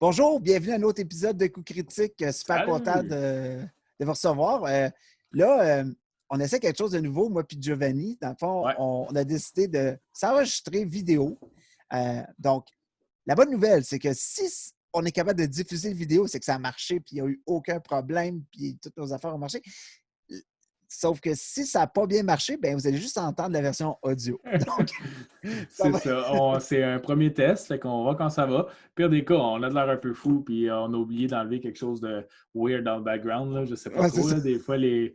Bonjour, bienvenue à un autre épisode de Coup Critique. Super content Salut! de vous recevoir. Là, on essaie quelque chose de nouveau, moi et Giovanni. Dans le fond, Ouais, on a décidé de s'enregistrer vidéo. Donc, la bonne nouvelle, c'est que si on est capable de diffuser le vidéo, c'est que ça a marché, puis il n'y a eu aucun problème, puis toutes nos affaires ont marché. Sauf que si ça n'a pas bien marché, bien, vous allez juste entendre la version audio. Donc, ça c'est va. ça. C'est un premier test, fait qu'on va quand ça va. Pire des cas, on a de l'air un peu fou, puis on a oublié d'enlever quelque chose de weird dans le background, là, je sais pas Ouais, c'est trop. ça. Là. Des fois, les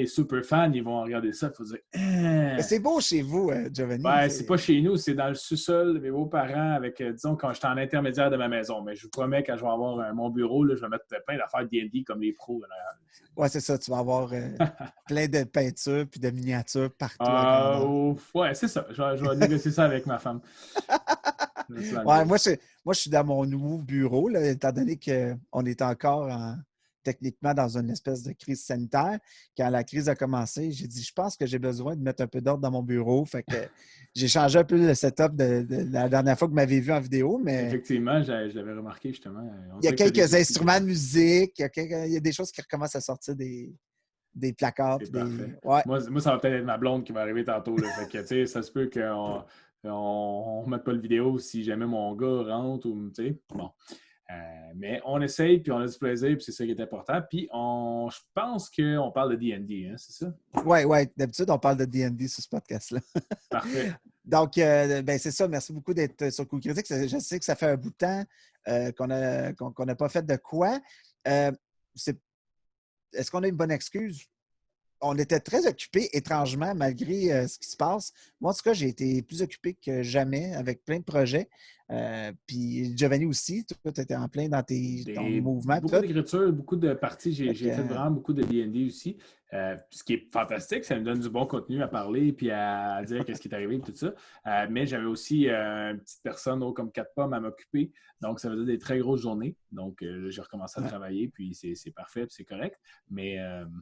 super fans, ils vont regarder ça, il faut dire Mais hein? c'est beau chez vous, Giovanni. Ben, c'est pas chez nous, c'est dans le sous-sol de mes beaux-parents, avec, disons, quand j'étais en intermédiaire de ma maison. Mais je vous promets, quand je vais avoir mon bureau, là, je vais mettre plein d'affaires D&D comme les pros. Ouais, c'est ça. Tu vas avoir plein de peintures puis de miniatures partout à grandeur. Ouais, c'est ça. Je vais négocier ça avec ma femme. C'est dans le Ouais, deal. moi, je suis dans mon nouveau bureau, là, étant donné qu'on est encore techniquement dans une espèce de crise sanitaire. Quand la crise a commencé, j'ai dit, je pense que j'ai besoin de mettre un peu d'ordre dans mon bureau. Fait que j'ai changé un peu le setup de la dernière fois que vous m'avez vu en vidéo, mais Effectivement, je l'avais remarqué justement. On il y a dirait que tu as des quelques outils. instruments de musique, il y a des choses qui recommencent à sortir des placards. C'est Puis parfait. Ouais, Moi, ça va peut-être être ma blonde qui va arriver tantôt. Là. Fait que, tu sais, ça se peut qu'on ne mette pas le vidéo si jamais mon gars rentre ou, tu sais, bon. Mais on essaye, puis on a du plaisir, puis c'est ça qui est important. Puis je pense qu'on parle de D&D, hein, c'est ça? ouais, ouais. D'habitude, on parle de D&D sur ce podcast-là. Parfait. Donc, ben, c'est ça. Merci beaucoup d'être sur Coup Critique. Je sais que ça fait un bout de temps qu'on n'a pas fait de quoi. Euh, Est-ce qu'on a une bonne excuse? On était très occupés, étrangement, malgré ce qui se passe. Moi, en tout cas, j'ai été plus occupé que jamais avec plein de projets. Puis Giovanni aussi, toi, tu étais en plein dans ton mouvement. Beaucoup d'écriture, beaucoup de parties. Fait J'ai fait que, vraiment beaucoup de D&D aussi. Ce qui est fantastique, ça me donne du bon contenu à parler puis à dire qu'est-ce qui est arrivé et tout ça. Mais j'avais aussi une petite personne haut comme 4 pommes à m'occuper. Donc, ça faisait des très grosses journées. Donc, là, j'ai recommencé à ouais. travailler puis c'est parfait puis c'est correct. Mais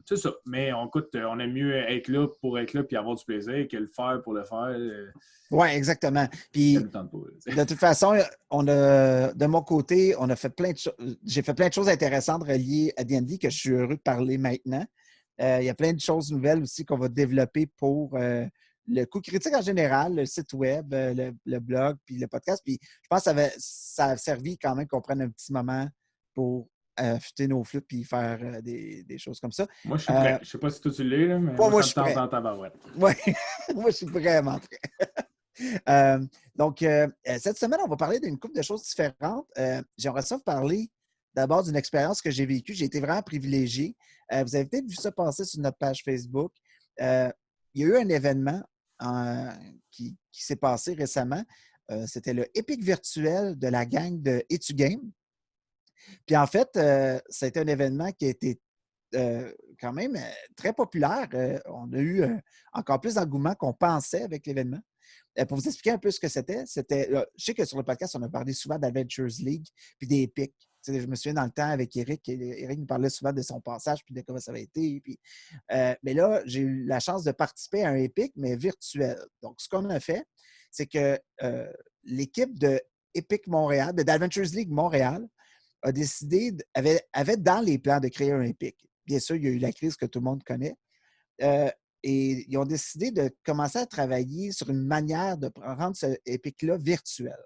c'est ça. Mais on aime mieux être là pour être là puis avoir du plaisir que le faire pour le faire. Oui, exactement. Ça Puis, ne tente pas. de toute façon, de mon côté, on a fait plein de choses. J'ai fait plein de choses intéressantes reliées à D&D que je suis heureux de parler maintenant. Il y a plein de choses nouvelles aussi qu'on va développer pour le coup critique en général, le site web, le blog, puis le podcast. Puis je pense que ça a servi quand même qu'on prenne un petit moment pour affûter nos flûtes puis faire des choses comme ça. Moi, je suis Euh, prêt. Je ne sais pas si toi tu l'es, là, mais Moi, moi, moi, ça je me suis tente prêt. en tabarouette. Oui, moi, je suis vraiment prêt. Donc, cette semaine, on va parler d'une couple de choses différentes. J'aimerais ça vous parler d'abord d'une expérience que j'ai vécue. J'ai été vraiment privilégié. Vous avez peut-être vu ça passer sur notre page Facebook. Euh, il y a eu un événement qui s'est passé récemment. C'était le Epic virtuel de la gang de Etugame. Puis en fait, ça a été un événement qui a été quand même très populaire. On a eu encore plus d'engouement qu'on pensait avec l'événement. Pour vous expliquer un peu ce que je sais que sur le podcast, on a parlé souvent d'Adventures League puis des Epic. Tu sais, je me souviens dans le temps avec Eric, Eric nous parlait souvent de son passage puis de comment ça avait été. Puis, mais là, j'ai eu la chance de participer à un Epic, mais virtuel. Donc, ce qu'on a fait, c'est que l'équipe de Epic Montréal, d'Adventures League Montréal, a décidé, avait dans les plans de créer un Epic. Bien sûr, il y a eu la crise que tout le monde connaît. Euh, et ils ont décidé de commencer à travailler sur une manière de rendre ce Epic-là virtuel.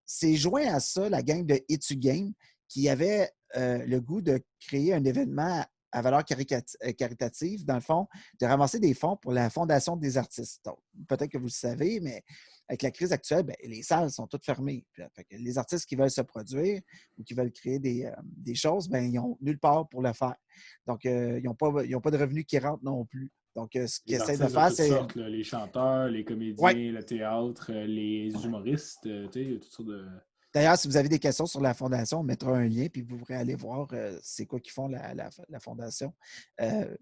C'est joint à ça la gang de Etugame qui avait le goût de créer un événement à valeur caritative, dans le fond, de ramasser des fonds pour la Fondation des artistes. Donc, peut-être que vous le savez, mais avec la crise actuelle, bien, les salles sont toutes fermées. Fait que les artistes qui veulent se produire ou qui veulent créer des choses, bien, ils n'ont nulle part pour le faire. Donc, ils n'ont pas de revenus qui rentrent non plus. Donc, ce qu'ils Les essaient de artistes de faire, toutes c'est. sortes, là, les chanteurs, les Ouais. comédiens, le théâtre, les humoristes, tu sais, toutes sortes de. D'ailleurs, si vous avez des questions sur la Fondation, on mettra un lien, puis vous pourrez aller voir c'est quoi qu'ils font la Fondation.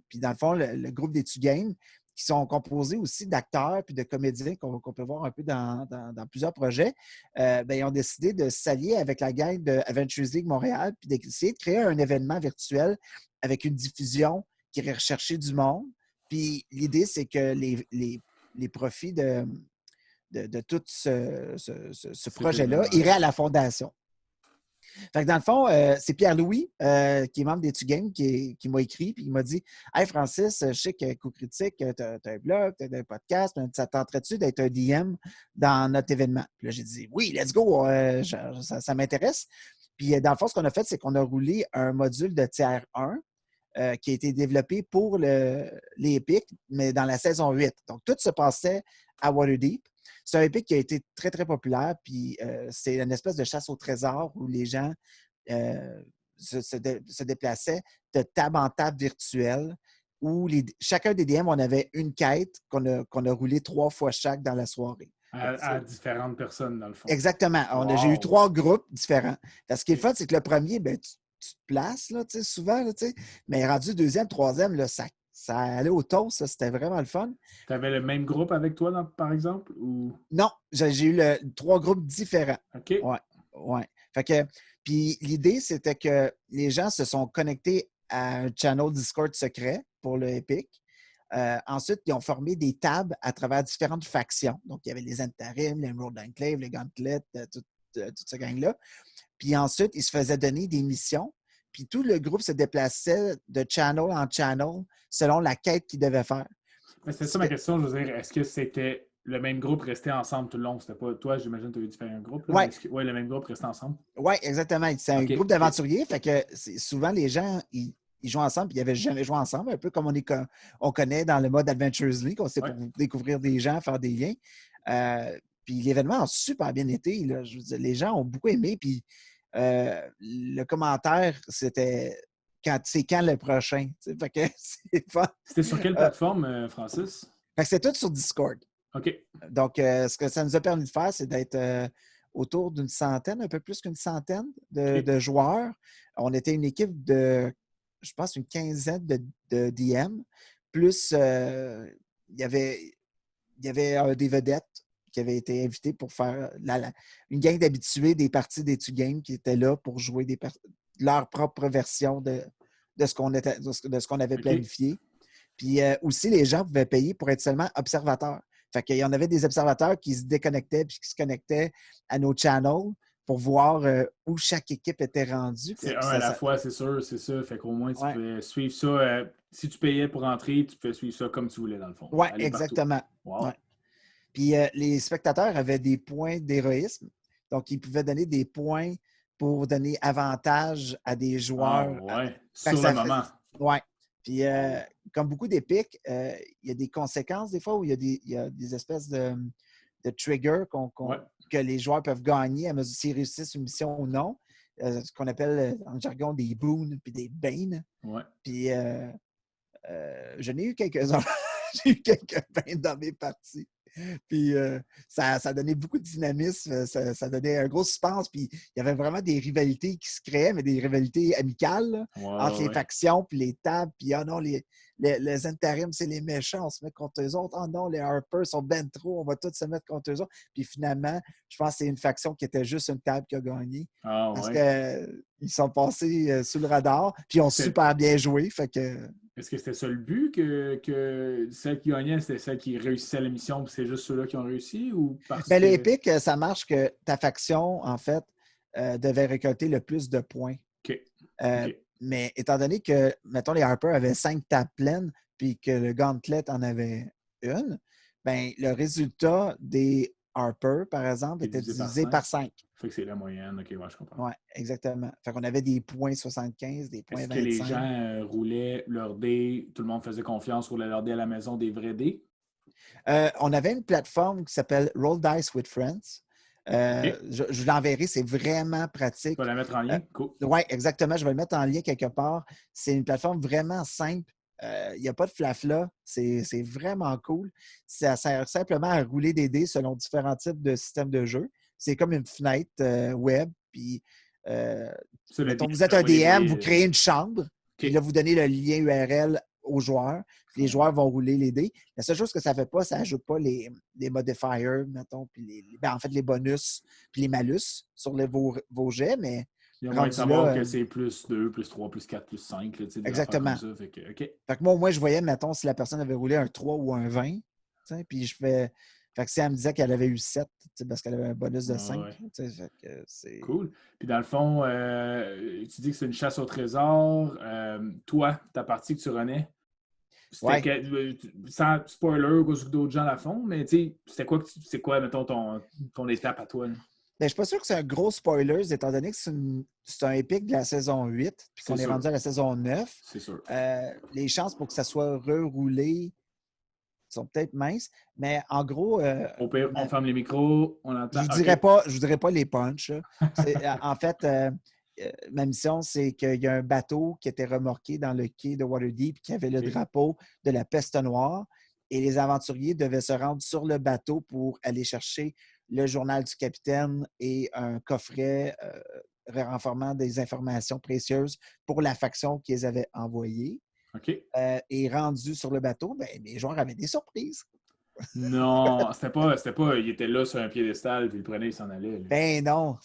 Puis dans le fond, le groupe d'Etugame, qui sont composés aussi d'acteurs puis de comédiens qu'on peut voir un peu dans plusieurs projets, ben, ils ont décidé de s'allier avec la gang de Adventures League Montréal puis d'essayer de créer un événement virtuel avec une diffusion qui irait rechercher du monde. Puis l'idée, c'est que les profits de tout ce Cet projet-là irait événement-là. à la Fondation. Fait que dans le fond, c'est Pierre-Louis, qui est membre d'EtuGame, qui m'a écrit puis il m'a dit Hey Francis, je sais que Coup Critique, tu as un blog, tu as un podcast, ça tenterait-tu d'être un DM dans notre événement? Puis là, j'ai dit Oui, let's go, ça m'intéresse. Puis dans le fond, ce qu'on a fait, c'est qu'on a roulé un module de tiers 1 qui a été développé pour les Epic, mais dans la saison 8. Donc, tout se passait à Waterdeep. C'est un Epic qui a été très, très populaire, puis c'est une espèce de chasse au trésor où les gens se déplaçaient de table en table virtuelle, où chacun des DM, on avait une quête qu'on a roulée 3 fois chaque dans la soirée. À différentes personnes, dans le fond. Exactement. Wow. J'ai eu 3 groupes différents. Ce qui est le Ok. fun, c'est que le premier, ben, tu te places là, souvent, là, mais rendu deuxième, troisième, là, ça allait au toast, ça, c'était vraiment le fun. Tu avais le même groupe avec toi, par exemple? Ou... Non, j'ai eu 3 groupes différents. OK. Ouais, ouais. Fait que, puis l'idée, c'était que les gens se sont connectés à un channel Discord secret pour le Epic. Ensuite, ils ont formé des tables à travers différentes factions. Donc, il y avait les Intarim, les Emerald Enclave, les Gauntlet, toute cette gang-là. Puis ensuite, ils se faisaient donner des missions. Puis tout le groupe se déplaçait de channel en channel selon la quête qu'ils devaient faire. Mais c'est ça ma question, je veux dire, est-ce que c'était le même groupe restait ensemble tout le long? C'était pas toi, j'imagine que tu as eu différents groupes. Oui, ouais, le même groupe restait ensemble. ouais, exactement. C'est un groupe d'aventuriers. Fait que souvent, les gens, ils jouent ensemble, puis ils n'avaient jamais joué ensemble, un peu comme on connaît dans le mode Adventures League, on sait pour découvrir des gens, faire des liens. Puis l'événement a super bien été. Là. Je veux dire, les gens ont beaucoup aimé. Puis le commentaire, c'était c'est quand le prochain. Fait que c'est fun. C'était sur quelle plateforme, Francis? Fait que c'est tout sur Discord. OK. Donc, ce que ça nous a permis de faire, c'est d'être autour d'une centaine, un peu plus qu'une centaine de joueurs. On était une équipe de, je pense, une quinzaine de DM. Plus, il y avait des vedettes qui avaient été invités pour faire une gang d'habitués des parties d'EtuGame qui étaient là pour jouer leur propre version de ce qu'on avait planifié. Puis aussi, les gens pouvaient payer pour être seulement observateurs. Fait qu'il y en avait des observateurs qui se déconnectaient puis qui se connectaient à nos channels pour voir où chaque équipe était rendue. C'est un à la fois, c'est sûr, c'est ça. Fait qu'au moins, tu peux suivre ça. Si tu payais pour entrer, tu peux suivre ça comme tu voulais, dans le fond. Oui, exactement. Wow. Ouais. Puis les spectateurs avaient des points d'héroïsme. Donc, ils pouvaient donner des points pour donner avantage à des joueurs. Ah, ouais, sur le moment. Oui. Puis, comme beaucoup d'épiques, il y a des conséquences des fois où il y a des espèces de triggers que les joueurs peuvent gagner à mesure s'ils réussissent une mission ou non. Ce qu'on appelle en jargon des boons puis des banes. Ouais. Puis, j'en ai eu quelques-uns. J'ai eu quelques banes dans mes parties. Puis ça donnait beaucoup de dynamisme, ça donnait un gros suspense. Puis il y avait vraiment des rivalités qui se créaient, mais des rivalités amicales là, entre les factions, puis les tables. Puis non, les intérims, c'est les méchants, on se met contre eux autres. Oh non, les Harpers sont ben trop, on va tous se mettre contre eux autres. Puis finalement, je pense que c'est une faction qui était juste une table qui a gagné. Parce qu'ils sont passés sous le radar, puis ils ont super bien joué. Fait que. Est-ce que c'était ça le but, que celle qui gagnait, c'était celle qui réussissait la mission, puis c'est juste ceux-là qui ont réussi? Ou parce que... L'Epic, ça marche que ta faction, en fait, devait récolter le plus de points. OK. Mais étant donné que, mettons, les Harpers avaient 5 tables pleines, puis que le Gauntlet en avait une, ben le résultat des Harpers, par exemple, était divisé par 5. Fait que c'est la moyenne. OK, ouais, je comprends. Oui, exactement. Fait qu'on avait des points 75, des points 25. Est-ce que les gens roulaient leurs dés, tout le monde faisait confiance, roulait leurs dés à la maison, des vrais dés? On avait une plateforme qui s'appelle Roll Dice with Friends. Je l'enverrai, c'est vraiment pratique. Tu vas la mettre en lien? Cool. Oui, exactement. Je vais le mettre en lien quelque part. C'est une plateforme vraiment simple. Il n'y a pas de flafla. C'est vraiment cool. Ça sert simplement à rouler des dés selon différents types de systèmes de jeu. C'est comme une fenêtre web. Puis, mettons, vous êtes un DM, vous créez une chambre. Puis là, vous donnez le lien URL aux joueurs. Puis les joueurs vont rouler les dés. La seule chose que ça ne fait pas, ça n'ajoute pas les modifiers, mettons, puis en fait, les bonus, puis les malus sur vos jets, mais il y a moins de savoir que c'est plus 2, plus 3, plus 4, plus 5. Là, exactement. Comme ça, fait que moi, au moins, je voyais, mettons, si la personne avait roulé un 3 ou un 20, puis je fais Fait que si elle me disait qu'elle avait eu 7, parce qu'elle avait un bonus de 5, Ouais. fait que c'est... Cool. Puis dans le fond, tu dis que c'est une chasse au trésor. Toi, ta partie que tu renais, c'était Ouais. sans spoiler ou que d'autres gens la font, mais tu sais, c'est quoi, mettons, ton étape à toi? Là? Mais je suis pas sûr que c'est un gros spoiler, étant donné que c'est un épique de la saison 8, puis C'est qu'on est sûr. rendu à la saison 9. C'est sûr. Les chances pour que ça soit reroulé sont peut-être minces, mais en gros, Au pire, on ferme les micros, on je entend. ne OK. vous dirais pas les punchs. Là. En fait, ma mission, c'est qu'il y a un bateau qui était remorqué dans le quai de Waterdeep qui avait le OK. drapeau de la peste noire. Et les aventuriers devaient se rendre sur le bateau pour aller chercher le journal du capitaine et un coffret renfermant des informations précieuses pour la faction qu'ils avaient envoyée. OK. Et rendu sur le bateau, ben, les joueurs avaient des surprises. Non, c'était pas, il était là sur un piédestal, puis il le prenait, il s'en allait. Là. Ben non, OK.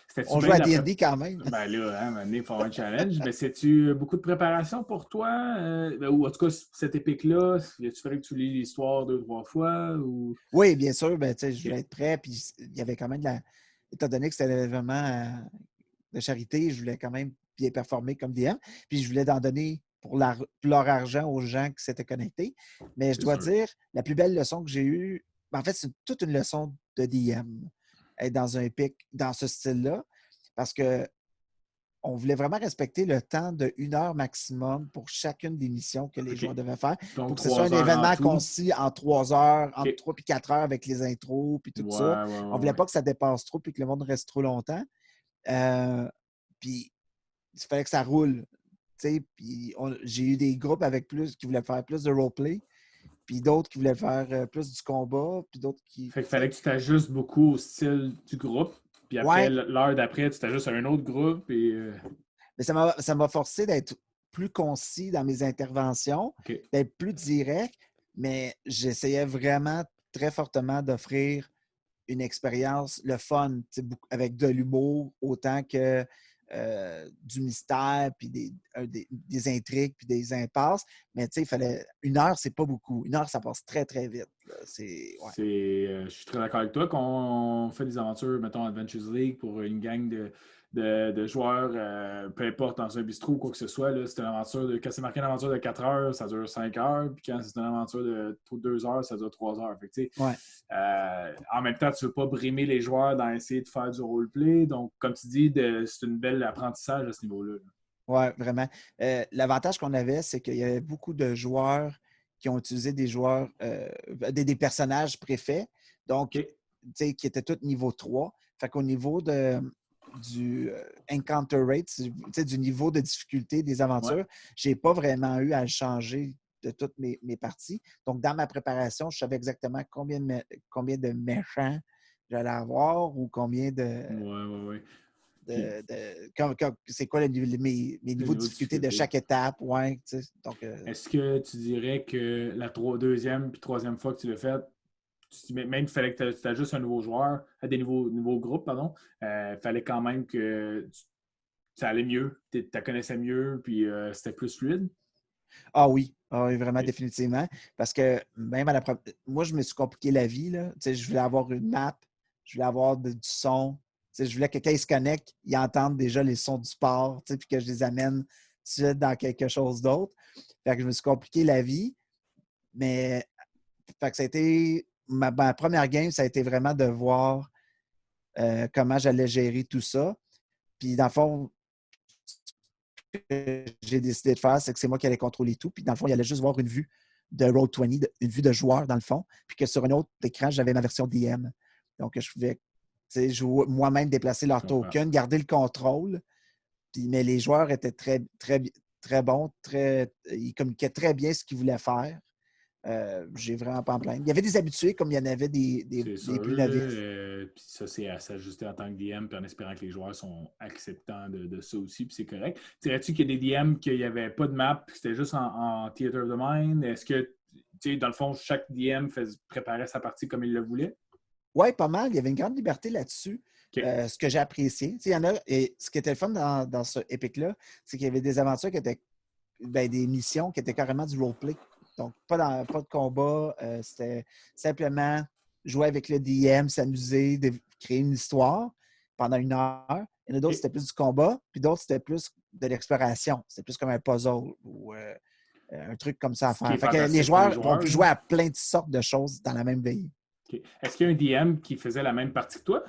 C'était-tu on joue bien à de la D&D quand même. Ben là, hein, maintenant, il faut avoir un challenge. Mais c'est-tu beaucoup de préparation pour toi? Ou en tout cas, cette épique-là, tu ferais que tu lis l'histoire 2, 3 fois? Ou... Oui, bien sûr, ben, je OK. voulais être prêt. Puis il y avait quand même étant donné que c'était l'événement de charité, je voulais quand même bien performer comme DM. Puis je voulais en donner pour leur argent aux gens qui s'étaient connectés. Mais je C'est dois sûr. dire, la plus belle leçon que j'ai eue, en fait, c'est toute une leçon de DM, être dans un épique, dans ce style-là. Parce que on voulait vraiment respecter le temps de 1 heure maximum pour chacune des missions que les OK. joueurs devaient faire pour Donc, que ce soit un 3 heures en événement tout. concis en 3 heures, entre OK. 3 et 4 heures avec les intros puis tout Ouais, ça. ouais, On ne ouais, voulait ouais. pas que ça dépasse trop et que le monde reste trop longtemps. Puis, il fallait que ça roule. Puis j'ai eu des groupes avec plus qui voulaient faire plus de roleplay, puis d'autres qui voulaient faire plus du combat, puis d'autres qui. Fait qu'il fallait que tu t'ajustes beaucoup au style du groupe. Puis après, Ouais, l'heure d'après, tu t'ajustes à un autre groupe. Et, mais ça m'a forcé d'être plus concis dans mes interventions, OK. d'être plus direct, mais j'essayais vraiment très fortement d'offrir une expérience, le fun, avec de l'humour, autant que du mystère, puis des intrigues, puis des impasses. Mais il fallait. 1 heure, c'est pas beaucoup. 1 heure, ça passe très, très vite. Là. Ouais. Je suis très d'accord avec toi. Qu'on fait des aventures, mettons, Adventures League pour une gang de joueurs, peu importe, dans un bistrot ou quoi que ce soit. Là, c'est une aventure quand c'est marqué une aventure de 4 heures, ça dure 5 heures. Puis quand c'est une aventure de 2 heures, ça dure 3 heures. Fait que, Ouais. en même temps, tu ne veux pas brimer les joueurs dans essayer de faire du roleplay. Donc, comme tu dis, c'est une belle apprentissage à ce niveau-là. Oui, vraiment. L'avantage qu'on avait, c'est qu'il y avait beaucoup de joueurs qui ont utilisé des joueurs, des personnages préfets, donc, OK. qui étaient tous niveau 3. Fait qu'au niveau du encounter rate, du niveau de difficulté des Ouais. aventures, je n'ai pas vraiment eu à le changer de toutes mes parties. Donc, dans ma préparation, je savais exactement combien de méchants j'allais avoir ou combien de, Ouais, ouais, ouais. Puis, c'est quoi mes le niveaux de niveau de difficulté de difficulté. chaque étape. Ouais, donc, Est-ce que tu dirais que la deuxième puis troisième fois que tu l'as fait, même s'il fallait que tu ajustes un nouveau joueur, à des nouveaux groupes, pardon, il fallait quand même que ça allait mieux, tu la connaissais mieux, puis c'était plus fluide? ah oui, vraiment, OK. définitivement. Parce que même moi, je me suis compliqué la vie. Là. Je voulais avoir une map, je voulais avoir du son. Je voulais que quand ils se connectent, ils entendent déjà les sons du sport, puis que je les amène tout de suite dans quelque chose d'autre. Fait que je me suis compliqué la vie. Mais fait que ça a été ma première game, ça a été vraiment de voir comment j'allais gérer tout ça. Puis dans le fond, ce que j'ai décidé de faire, c'est que c'est moi qui allais contrôler tout. Puis dans le fond, il allait juste voir une vue de Roll20, une vue de joueur dans le fond. Puis que sur un autre écran, j'avais ma version DM. Donc, je pouvais moi-même déplacer Je leur comprends. token, garder le contrôle. Mais les joueurs étaient très, très, très bons, ils communiquaient très bien ce qu'ils voulaient faire. J'ai vraiment pas en plaindre. Il y avait des habitués comme il y en avait C'est sûr. des plus novices. Puis ça, c'est à s'ajuster en tant que DM, puis en espérant que les joueurs sont acceptants de ça aussi, puis c'est correct. Dirais-tu qu'il y a des DM qu'il n'y avait pas de map, puis c'était juste en Theater of the Mind? Est-ce que, tu sais, dans le fond, chaque DM préparait sa partie comme il le voulait? Oui, pas mal. Il y avait une grande liberté là-dessus. OK. Ce que j'ai apprécié. Il y en a, et ce qui était le fun dans ce épique-là, c'est qu'il y avait des aventures qui étaient des missions qui étaient carrément du roleplay. Donc, pas de combat. C'était simplement jouer avec le DM, s'amuser, créer une histoire pendant 1 heure. Il y en a d'autres, OK. c'était plus du combat, puis d'autres, c'était plus de l'exploration. C'était plus comme un puzzle ou un truc comme ça à Ce qui est faire. Fait que les fantastique pour les joueurs vont joueurs, plus là. jouer à plein de sortes de choses dans la même veille. OK. Est-ce qu'il y a un DM qui faisait la même partie que toi?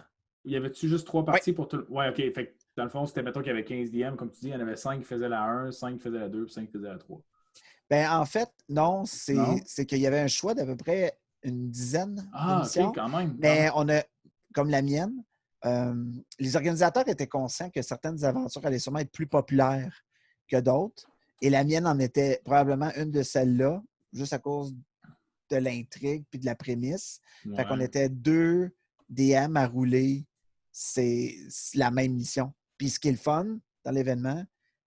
Ou y avait-tu juste 3 Oui. parties pour tout? Ouais, OK. Fait que dans le fond, c'était mettons qu'il y avait 15 DM, comme tu dis, il y en avait 5 qui faisaient la 1, 5 qui faisaient la 2, puis 5 qui faisaient la 3. Ben, en fait, non, Non? c'est qu'il y avait un choix d'à peu près une dizaine Ah, OK, d'émissions, quand même, quand mais même. on a, comme la mienne, les organisateurs étaient conscients que certaines aventures allaient sûrement être plus populaires que d'autres, et la mienne en était probablement une de celles-là, juste à cause de l'intrigue puis de la prémisse. Fait qu'on Ouais. était 2 DM à rouler, c'est la même mission. Puis ce qui est le fun dans l'événement,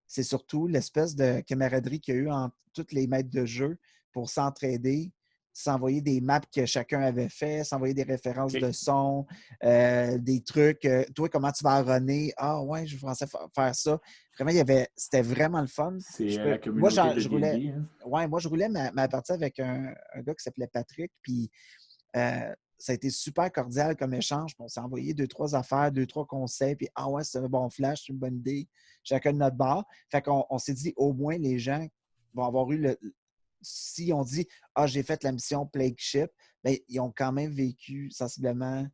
c'est surtout l'espèce de camaraderie qu'il y a eu entre tous les maîtres de jeu pour s'entraider, s'envoyer des maps que chacun avait fait, s'envoyer des références OK. de son, des trucs. Toi, comment tu vas runner? Ah ouais, je pensais faire ça. Vraiment, c'était vraiment le fun. C'est la Moi, communauté de je roulais. D&D, hein? Ouais, moi, je roulais ma partie avec un gars qui s'appelait Patrick, puis ça a été super cordial comme échange. Puis on s'est envoyé 2, 3 affaires, 2, 3 conseils, puis ah ouais, c'est un bon flash, c'est une bonne idée, chacun de notre bord. Fait qu'on s'est dit, au moins, les gens vont avoir eu si on dit, ah, j'ai fait la mission Plague Ship, bien, ils ont quand même vécu sensiblement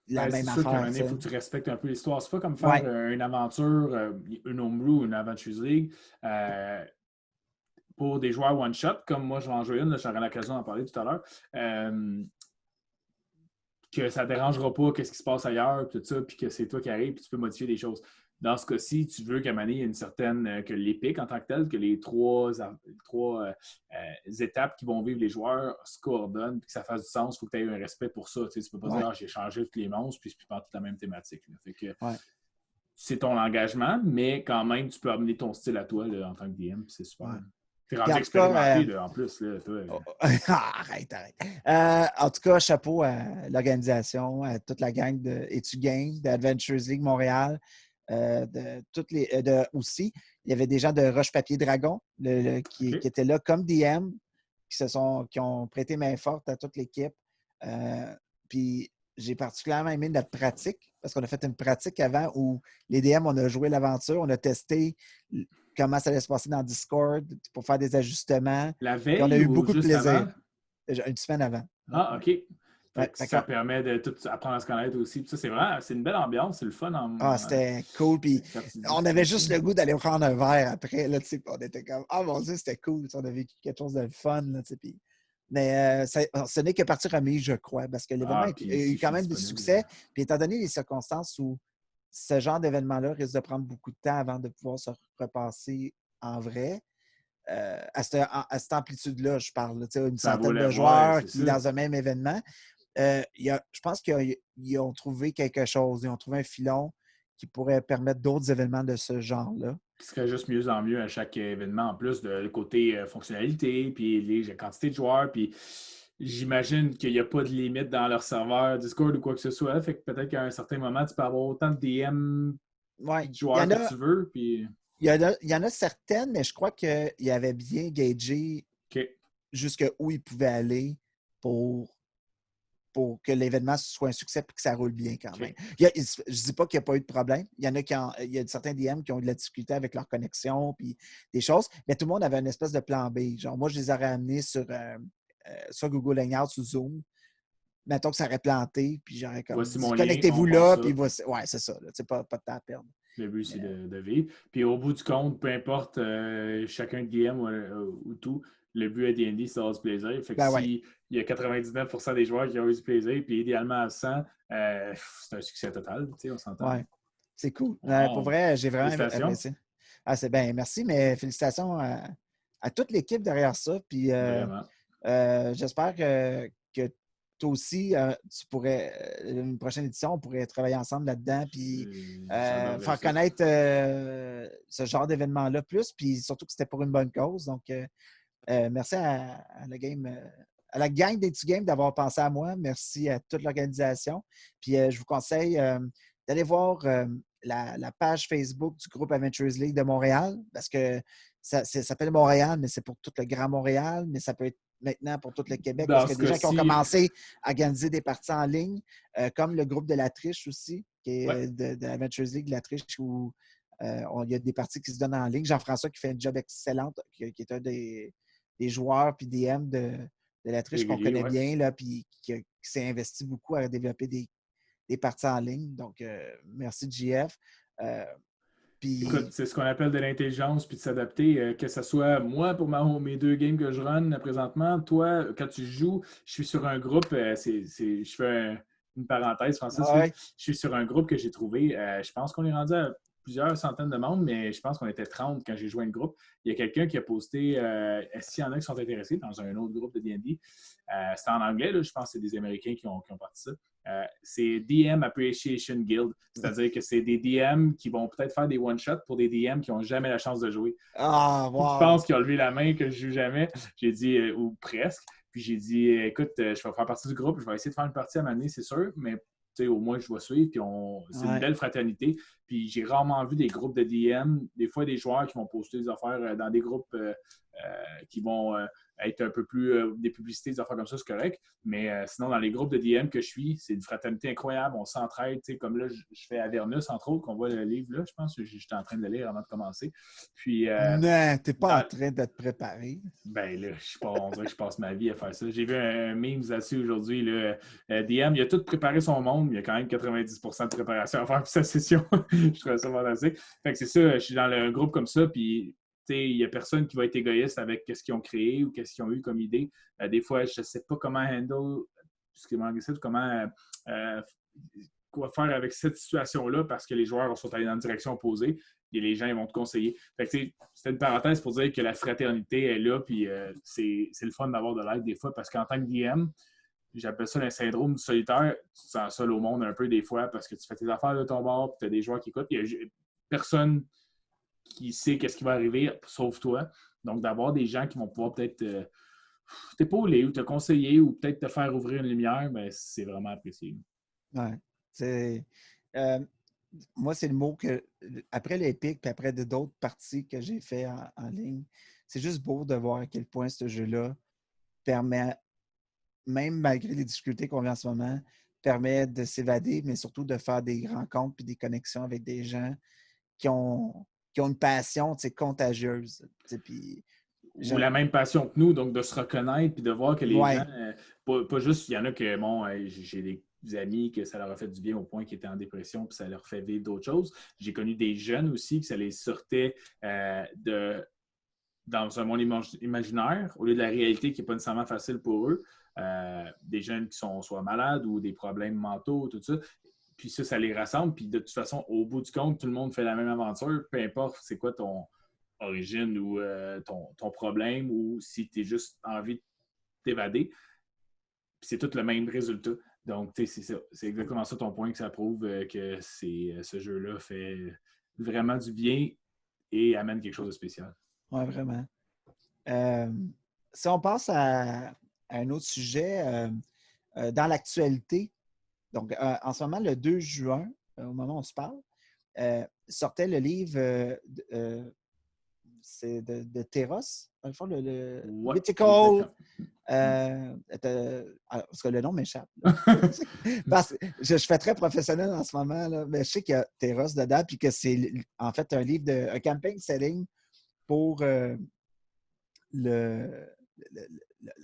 la Ben, c'est même sûr qu'à un affaire, moment tu donné, il sais. faut que tu respectes un peu l'histoire. C'est pas comme faire Ouais. une aventure, une homebrew, une Adventures League. Pour des joueurs one-shot, comme moi, je vais en jouer une, là, j'aurai l'occasion d'en parler tout à l'heure, que ça ne dérangera pas qu'est-ce qui se passe ailleurs, tout ça, puis que c'est toi qui arrives, puis tu peux modifier des choses. Dans ce cas-ci, tu veux qu'à un moment donné, il y ait une certaine, que l'épique en tant que telle, que les trois étapes qui vont vivre les joueurs se coordonnent, puis que ça fasse du sens, il faut que tu aies un respect pour ça. Tu ne peux pas Ouais. dire, ah, j'ai changé tous les monstres, puis c'est pas toute la même thématique. Là. Fait que Ouais. c'est ton engagement, mais quand même, tu peux amener ton style à toi là, en tant que DM, puis c'est super. Ouais. T'es Puis rendu en tout cas, expérimenté là, en plus. Là, toi. arrête. En tout cas, chapeau à l'organisation, à toute la gang de Etu Game, d'Adventures League Montréal, de toutes les, aussi. Il y avait des gens de Roche Papier Dragon qui OK. étaient là comme DM, qui ont prêté main forte à toute l'équipe. Puis j'ai particulièrement aimé notre pratique, parce qu'on a fait une pratique avant où les DM, on a joué l'aventure, on a testé comment ça allait se passer dans Discord pour faire des ajustements. La Puis on a veille eu ou beaucoup de juste plaisir. avant? Une semaine avant. Ah, Ouais. OK. Fait Ouais. que ça permet de tout apprendre à se connaître aussi. Puis ça, c'est vrai, c'est une belle ambiance, c'est le fun C'était cool. Puis quand tu dis on ça avait aussi. juste le goût d'aller prendre un verre après. Là, on était comme, ah mon Dieu, c'était cool. On a vécu quelque chose de fun. Là, puis... Mais ce n'est que partie remise, je crois, parce que l'événement Ah, a puis eu si je quand suis même du disponible. succès. Puis étant donné les circonstances où ce genre d'événement-là risque de prendre beaucoup de temps avant de pouvoir se repasser en vrai, à cette amplitude-là, je parle, là, une Ça vaut centaine la. de Ouais, joueurs c'est qui, ça. dans un même événement, je pense qu'ils ont trouvé quelque chose. Ils ont trouvé un filon qui pourrait permettre d'autres événements de ce genre-là. Qui serait juste mieux en mieux à chaque événement, en plus de le côté fonctionnalité, puis la quantité de joueurs, puis j'imagine qu'il n'y a pas de limite dans leur serveur Discord ou quoi que ce soit. Fait que peut-être qu'à un certain moment, tu peux avoir autant de DM Ouais. et de Il y joueurs en que a, tu veux. Puis... il y en a certaines, mais je crois qu'il avait bien gagé OK. jusqu'où il pouvait aller pour, pour que l'événement soit un succès et que ça roule bien quand même. OK. Je ne dis pas qu'il n'y a pas eu de problème. Il y en a il y a certains DM qui ont eu de la difficulté avec leur connexion puis des choses, mais tout le monde avait une espèce de plan B. Genre, moi, je les aurais amenés sur soit Google Hangouts ou Zoom. Mettons que ça aurait planté, puis j'aurais comme Voici dit mon lien, on connectez-vous passe là, ça. puis voici. Ouais, c'est ça. Pas de temps à perdre. Le but, c'est Mais, de vivre. Puis au bout du compte, peu importe chacun de DM ou tout, le but à D&D, c'est d'avoir du plaisir. Fait que ben ouais, s'il y a 99% des joueurs qui ont eu du plaisir, puis idéalement à 100, c'est un succès total. Tu sais, on s'entend. ouais. C'est cool. Pour Wow! vrai, j'ai vraiment Félicitations. apprécié. Ah, c'est bien, merci, mais félicitations à toute l'équipe derrière ça. Puis Vraiment. j'espère que toi aussi, tu pourrais, une prochaine édition, on pourrait travailler ensemble là-dedans, puis J'adorerais faire ça. connaître ce genre d'événement-là plus, puis surtout que c'était pour une bonne cause. Donc, merci à la game. À la gang des petits games d'avoir pensé à moi. Merci à toute l'organisation. Puis je vous conseille d'aller voir la page Facebook du groupe Adventures League de Montréal parce que ça s'appelle Montréal, mais c'est pour tout le Grand Montréal, mais ça peut être maintenant pour tout le Québec, Dans parce qu'il y ce a des gens qui ont cas-ci, commencé à organiser des parties en ligne, comme le groupe de la Triche aussi, qui ouais, est de la Adventures League, de la Triche, où il y a des parties qui se donnent en ligne. Jean-François qui fait un job excellent, qui est un des joueurs puis DM de la Triche qu'on régulier, connaît ouais. bien, là, puis qui s'est investi beaucoup à développer des parties en ligne. Donc, merci, JF. Écoute, Puis, c'est ce qu'on appelle de l'intelligence puis de s'adapter, que ce soit moi pour mes 2 games que je run présentement, toi, quand tu joues, je suis sur un groupe, je fais une parenthèse, Francis, là. ouais, Je suis sur un groupe que j'ai trouvé, je pense qu'on est rendu à plusieurs centaines de membres, mais je pense qu'on était 30 quand j'ai joué un groupe. Il y a quelqu'un qui a posté, s'il y en a qui sont intéressés dans un autre groupe de D&D, c'était en anglais, là, je pense que c'est des Américains qui ont parti ça. C'est DM Appreciation Guild. C'est-à-dire que c'est des DM qui vont peut-être faire des one-shots pour des DM qui n'ont jamais la chance de jouer. ah, Je wow. pense qu'ils ont levé la main que je joue jamais. J'ai dit, ou presque. Puis j'ai dit, écoute, je vais faire partie du groupe, je vais essayer de faire une partie à m'amener, c'est sûr, mais au moins je vais suivre. Puis c'est une Ouais. belle fraternité. Puis j'ai rarement vu des groupes de DM, des fois des joueurs qui vont poster des affaires dans des groupes qui vont être un peu plus des publicités, des affaires comme ça, c'est correct. Mais sinon, dans les groupes de DM que je suis, c'est une fraternité incroyable. On s'entraide. Comme là, je fais Avernus, entre autres, qu'on voit le livre là. Je pense que j'étais en train de le lire avant de commencer. Puis, Non, t'es pas en dans, train de te préparer. ben là, on dirait que je passe ma vie à faire ça. J'ai vu un meme là-dessus aujourd'hui. Là, DM, il a tout préparé son monde, mais il y a quand même 90% de préparation à faire pour sa session. Je trouve ça fantastique. Fait que c'est ça, je suis dans un groupe comme ça, puis il n'y a personne qui va être égoïste avec ce qu'ils ont créé ou ce qu'ils ont eu comme idée. Des fois, je ne sais pas comment handle, comment quoi faire avec cette situation-là parce que les joueurs sont allés dans une direction opposée et les gens ils vont te conseiller. Fait que, c'était une parenthèse pour dire que la fraternité est là, puis c'est le fun d'avoir de l'aide des fois parce qu'en tant que DM, j'appelle ça le syndrome du solitaire. Tu te sens seul au monde un peu des fois parce que tu fais tes affaires de ton bord, puis tu as des joueurs qui écoutent. Il n'y a personne qui sait qu'est-ce qui va arriver, sauf toi. Donc, d'avoir des gens qui vont pouvoir peut-être t'épauler ou te conseiller ou peut-être te faire ouvrir une lumière, ben, c'est vraiment apprécié. Ouais. C'est, euh, moi, c'est le mot que, après l'Epic puis après d'autres parties que j'ai fait en ligne, c'est juste beau de voir à quel point ce jeu-là permet, même malgré les difficultés qu'on vit en ce moment, permet de s'évader, mais surtout de faire des rencontres puis des connexions avec des gens qui ont, qui ont une passion contagieuse. Puis, Ou la même passion que nous, donc de se reconnaître puis de voir que les gens, ouais, pas juste, il y en a que, bon, j'ai des amis que ça leur a fait du bien au point qu'ils étaient en dépression puis ça leur fait vivre d'autres choses. J'ai connu des jeunes aussi que ça les sortait dans un monde imaginaire au lieu de la réalité qui n'est pas nécessairement facile pour eux. Des jeunes qui sont soit malades ou des problèmes mentaux, tout ça. Puis ça les rassemble. Puis de toute façon, au bout du compte, tout le monde fait la même aventure, peu importe c'est quoi ton origine ou ton problème ou si tu as juste envie de t'évader. Puis c'est tout le même résultat. Donc, c'est exactement ça ton point que ça prouve que ce jeu-là fait vraiment du bien et amène quelque chose de spécial. ouais, vraiment. Euh, Si on passe à un autre sujet, dans l'actualité, donc en ce moment, le 2 juin, au moment où on se parle, sortait le livre c'est de Terros, dans le fond, le Ouais, Mythical. exactement. Parce que le nom m'échappe. Parce que je fais très professionnel en ce moment, là, mais je sais qu'il y a Terros dedans, puis que c'est en fait un livre un campaign setting pour le, le,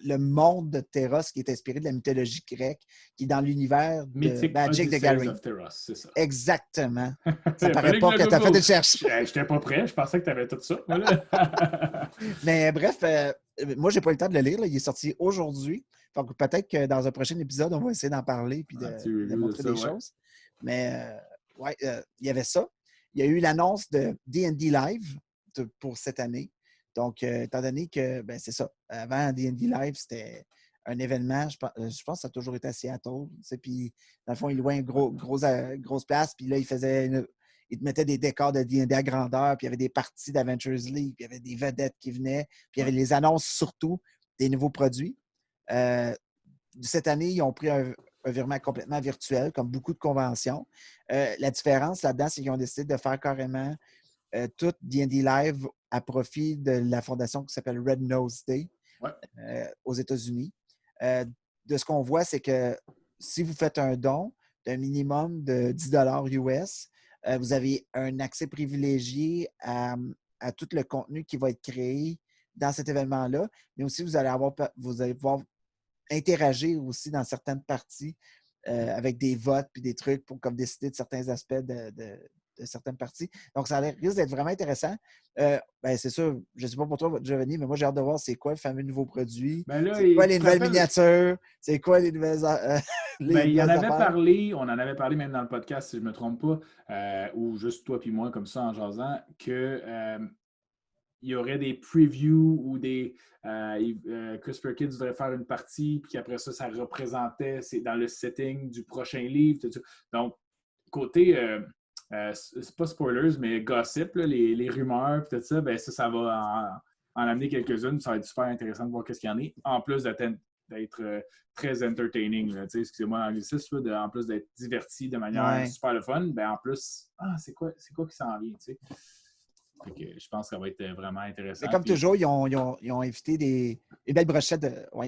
le monde de Terros qui est inspiré de la mythologie grecque, qui est dans l'univers de Mythic Magic the Odysseys Gathering. of Terros, c'est ça. Exactement. Ça Il paraît fallait que je pas que le tu as fait Google. une recherche. Je n'étais pas prêt, je pensais que tu avais tout ça. Voilà. Mais bref, moi, j'ai pas eu le temps de le lire. Là. Il est sorti aujourd'hui. Donc, peut-être que dans un prochain épisode, on va essayer d'en parler et Un petit de review de montrer ça, des ouais. choses. Mais ouais, il y avait ça. Il y a eu l'annonce de D&D Live pour cette année. Donc, étant donné que, ben, c'est ça. Avant, D&D Live, c'était un événement, je pense que ça a toujours été à Seattle. Puis, dans le fond, il louait une grosse place. Puis là, il te mettait des décors de D&D à grandeur, puis il y avait des parties d'Adventures League, puis il y avait des vedettes qui venaient, puis il y avait Ouais. les annonces surtout des nouveaux produits. Cette année, ils ont pris un virement complètement virtuel, comme beaucoup de conventions. La différence là-dedans, c'est qu'ils ont décidé de faire carrément tout D&D Live à profit de la fondation qui s'appelle Red Nose Day. Ouais. aux États-Unis. De ce qu'on voit, c'est que si vous faites un don d'un minimum de 10 US, vous avez un accès privilégié à tout le contenu qui va être créé dans cet événement-là, mais aussi vous allez pouvoir interagir aussi dans certaines parties avec des votes puis des trucs pour comme décider de certains aspects de certaines parties. Donc, ça risque d'être vraiment intéressant. Ben, c'est sûr, je ne sais pas pour toi, Giovanni, mais moi, j'ai hâte de voir c'est quoi le fameux nouveau produit. Ben là, C'est quoi les tu te nouvelles rappelles, miniatures? C'est quoi les nouvelles, ben, les il y en nouvelles avait affaires? parlé, on en avait parlé même dans le podcast, si je ne me trompe pas, ou juste toi puis moi, comme ça, en jasant, que il y aurait des previews ou des. Chris Perkins devrait faire une partie, puis qu'après ça, ça représentait, c'est dans le setting du prochain livre. Tout ça. Donc, côté, c'est pas spoilers, mais gossip, là, les rumeurs, puis tout ça, ben ça va en amener quelques-unes. Ça va être super intéressant de voir qu'est-ce qu'il y en a. En plus d'être très entertaining, là, excusez-moi l'anglicisme, en plus d'être diverti de manière Ouais. super le fun, ben en plus, c'est quoi qui s'en vient, tu sais. Fait que je pense que ça va être vraiment intéressant. Mais comme Puis, toujours, ils ont invité une belle brochette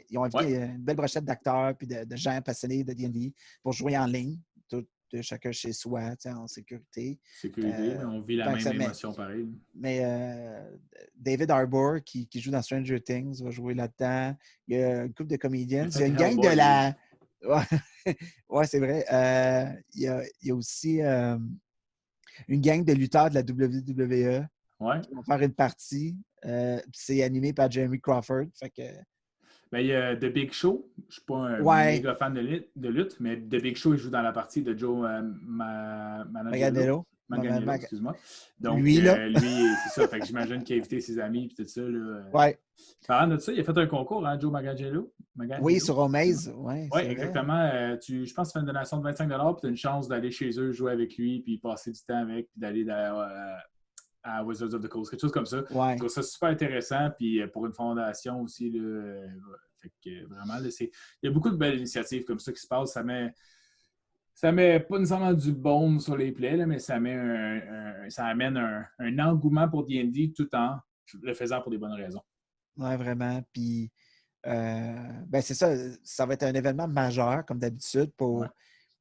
ils ont invité ouais, une belle brochette d'acteurs et de gens passionnés de D&D pour jouer en ligne, tout, chacun chez soi, en sécurité. sécurité, mais on vit la Tant que même ça, émotion pareil. mais David Harbour, qui joue dans Stranger Things, va jouer là-dedans. Il y a une couple de Il comédiennes. a Il y a fait une gang de Hellboy, lui. la. Ouais, ouais, c'est vrai. Il y a aussi une gang de lutteurs de la WWE Ouais. qui vont faire une partie. C'est animé par Jeremy Crawford. Fait que, Ben, il y a The Big Show. Je ne suis pas un ouais, méga fan de lutte, mais The Big Show, il joue dans la partie de Joe Manganiello. Maganello. Manganiello, excuse-moi. Donc, Lui, là. lui, c'est ça. Fait que j'imagine qu'il a invité ses amis et tout ça. Là. Ouais. Parlant de ça, il a fait un concours, hein, Joe Manganiello. Oui, Manganiello, sur excuse-moi. Omaze. Ouais, Oui, c'est vrai. exactement. Je pense que tu fais une donation de 25 puis tu as une chance d'aller chez eux, jouer avec lui, puis passer du temps avec, puis d'aller à Wizards of the Coast, quelque chose comme ça. Je Ouais. trouve ça super intéressant, puis pour une fondation aussi, là, fait que vraiment, là, il y a beaucoup de belles initiatives comme ça qui se passent. Ça met pas nécessairement du baume sur les plaies, là, mais ça amène un engouement pour D&D tout en le faisant pour des bonnes raisons. Ouais, vraiment. Puis, ben c'est ça. Ça va être un événement majeur, comme d'habitude, Ouais.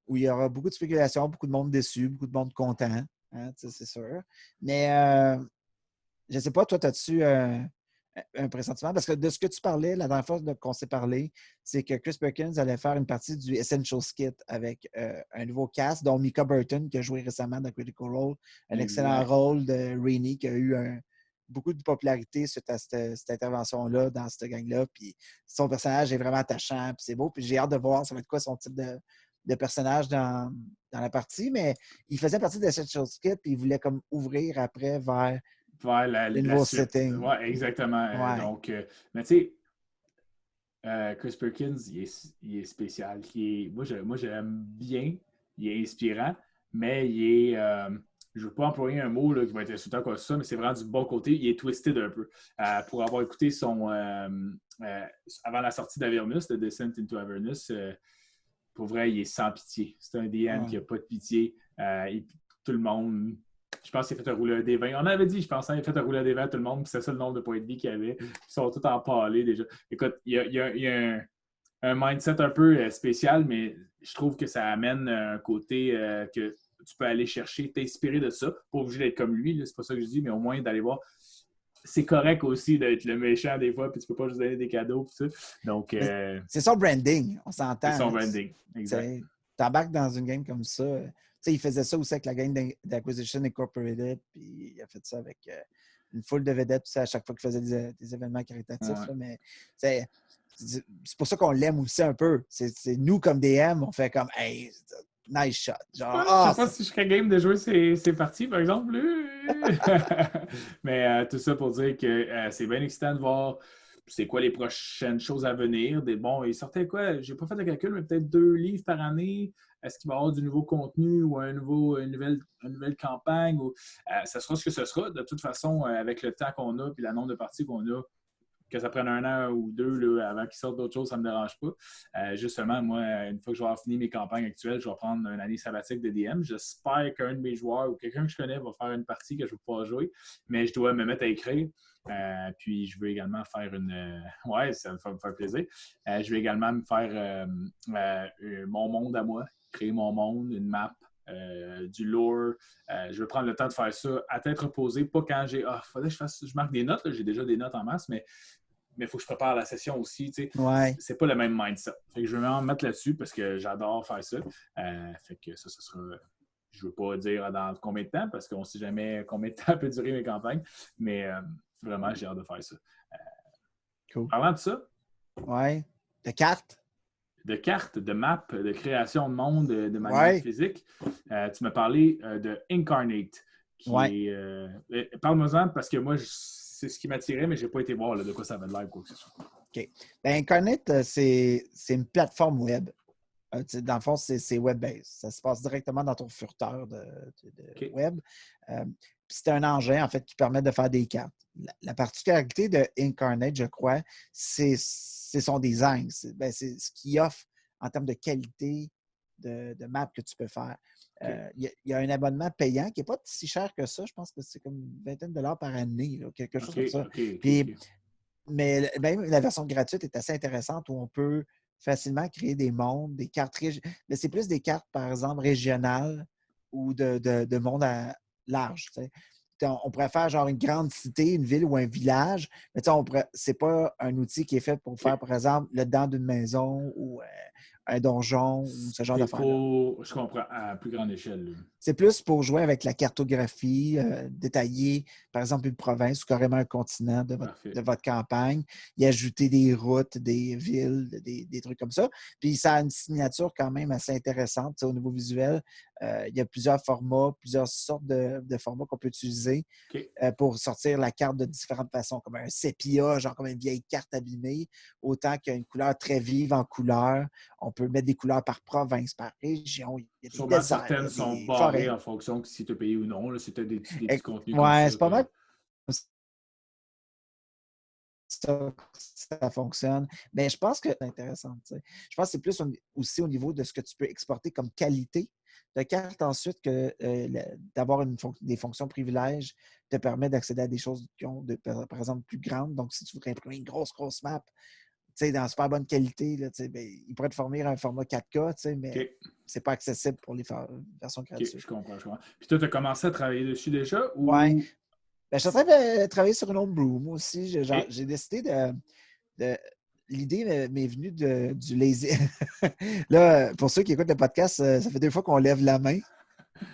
où il y aura beaucoup de spéculation, beaucoup de monde déçu, beaucoup de monde content. Hein, c'est sûr. Mais je ne sais pas, toi, as-tu un pressentiment? Parce que de ce que tu parlais, la dernière fois qu'on s'est parlé, c'est que Chris Perkins allait faire une partie du Essentials Kit avec un nouveau cast, dont Mika Burton, qui a joué récemment dans Critical Role, un excellent Exact. rôle de Rainey, qui a eu beaucoup de popularité suite à cette intervention-là dans cette gang-là. Puis son personnage est vraiment attachant, puis c'est beau. Puis j'ai hâte de voir ça va être quoi son type de personnage dans la partie. Mais il faisait partie de Essentials Kit, puis il voulait comme ouvrir après vers Vers les la nouveaux suite. settings. Oui, exactement. Ouais. Mais tu sais, Chris Perkins, il est spécial. Moi, j'aime bien. Il est inspirant, mais je ne veux pas employer un mot là, qui va être insultant comme ça, mais c'est vraiment du bon côté. Il est twisted un peu. Pour avoir écouté avant la sortie d'Avernus, de Descent into Avernus, pour vrai, il est sans pitié. C'est un DM qui n'a pas de pitié. Tout le monde. Je pense qu'il a fait un rouleur des 20. On avait dit, je pense, hein, il a fait un rouleur des 20 à tout le monde, puis c'est ça le nombre de points de vie qu'il y avait. Ils sont tous empalés déjà. Écoute, il y a un mindset un peu spécial, mais je trouve que ça amène un côté que tu peux aller chercher, t'inspirer de ça. Pas obligé d'être comme lui, c'est pas ça que je dis, mais au moins d'aller voir. C'est correct aussi d'être le méchant des fois, puis tu peux pas juste donner des cadeaux, puis ça. Donc, C'est son branding, on c'est s'entend. son branding. Exact. Tu embarques dans une game comme ça. Il faisait ça aussi avec la game d'Acquisition Incorporated, puis il a fait ça avec une foule de vedettes à chaque fois qu'il faisait des événements caritatifs. Ouais. Là, mais c'est pour ça qu'on l'aime aussi un peu. C'est nous, comme DM, on fait comme hey, nice shot. Genre, Je sais pas si je serais game de jouer ces parties, par exemple. Mais tout ça pour dire que c'est bien excitant de voir c'est quoi les prochaines choses à venir. Bon, il sortait quoi? J'ai pas fait le calcul, mais peut-être 2 livres par année. Est-ce qu'il va y avoir du nouveau contenu ou une nouvelle campagne? Ça sera ce que ce sera. De toute façon, avec le temps qu'on a et le nombre de parties qu'on a, que ça prenne 1 an ou 2 là, avant qu'ils sortent d'autres choses, ça ne me dérange pas. Justement, moi, une fois que je vais avoir fini mes campagnes actuelles, je vais prendre une année sabbatique de DM. J'espère qu'un de mes joueurs ou quelqu'un que je connais va faire une partie que je vais pouvoir jouer, mais je dois me mettre à écrire. Puis je veux également faire ouais, ça va me faire plaisir. Je vais également me faire mon monde à moi, créer mon monde, une map. Du lore. Je vais prendre le temps de faire ça à tête reposée, pas quand j'ai. Faudrait que je marque des notes, là. J'ai déjà des notes en masse, mais il faut que je prépare la session aussi. Ouais. C'est pas le même mindset. Fait que je vais m'en mettre là-dessus parce que j'adore faire ça. Fait que ça sera. Je ne veux pas dire dans combien de temps parce qu'on ne sait jamais combien de temps peut durer mes campagnes, mais vraiment, j'ai hâte de faire ça. Cool. Parlant de ça. Ouais. De cartes? De cartes, de maps, de création de monde, de manière physique. Tu m'as parlé de Incarnate. Parle-moi-en parce que moi, c'est ce qui m'attirait, mais je n'ai pas été voir là, de quoi ça avait l'air quoi que ce soit. OK. Ben, Incarnate, c'est une plateforme web. Dans le fond, c'est web-based. Ça se passe directement dans ton furteur de web. C'est un engin, en fait, qui permet de faire des cartes. La particularité de Incarnate, je crois, c'est son design. C'est ce qu'il offre en termes de qualité de map que tu peux faire. Il y a un abonnement payant qui n'est pas si cher que ça. Je pense que c'est comme une vingtaine de dollars par année, là, quelque chose comme ça. Mais même la version gratuite est assez intéressante où on peut facilement créer des mondes, des cartes. Mais c'est plus des cartes, par exemple, régionales ou de monde large. T'sais. On pourrait faire genre une grande cité, une ville ou un village, mais c'est pas un outil qui est fait pour faire, par exemple, le dedans d'une maison ou un donjon ou ce genre d'affaires-là. Je comprends, à plus grande échelle. Là. C'est plus pour jouer avec la cartographie, détailler, par exemple, une province ou carrément un continent de votre campagne, y ajouter des routes, des villes, des trucs comme ça. Puis ça a une signature quand même assez intéressante au niveau visuel. Il y a plusieurs formats, plusieurs sortes de formats qu'on peut utiliser pour sortir la carte de différentes façons, comme un sépia, genre comme une vieille carte abîmée, autant qu'il y a une couleur très vive en couleur. On peut mettre des couleurs par province, par région. Il y a des sûrement déserts, certaines sont barrées en fonction de si tu as payé ou non. Là, c'est peut-être des petits contenus comme ça. Ouais, c'est pas mal ça fonctionne. Mais je pense que c'est intéressant. Je pense que c'est plus aussi au niveau de ce que tu peux exporter comme qualité de carte ensuite que d'avoir des fonctions privilèges te permet d'accéder à des choses qui ont, par exemple, plus grandes. Donc, si tu voudrais imprimer une grosse map, dans super bonne qualité, là, il pourrait te fournir un format 4K, mais c'est pas accessible pour les versions gratuites. Je comprends. Puis toi, tu as commencé à travailler dessus déjà? Ou... Oui. Ben, je suis en train de travailler sur une homebrew. Moi aussi, j'ai décidé de l'idée m'est venue du lazy. Là, pour ceux qui écoutent le podcast, ça fait 2 fois qu'on lève la main.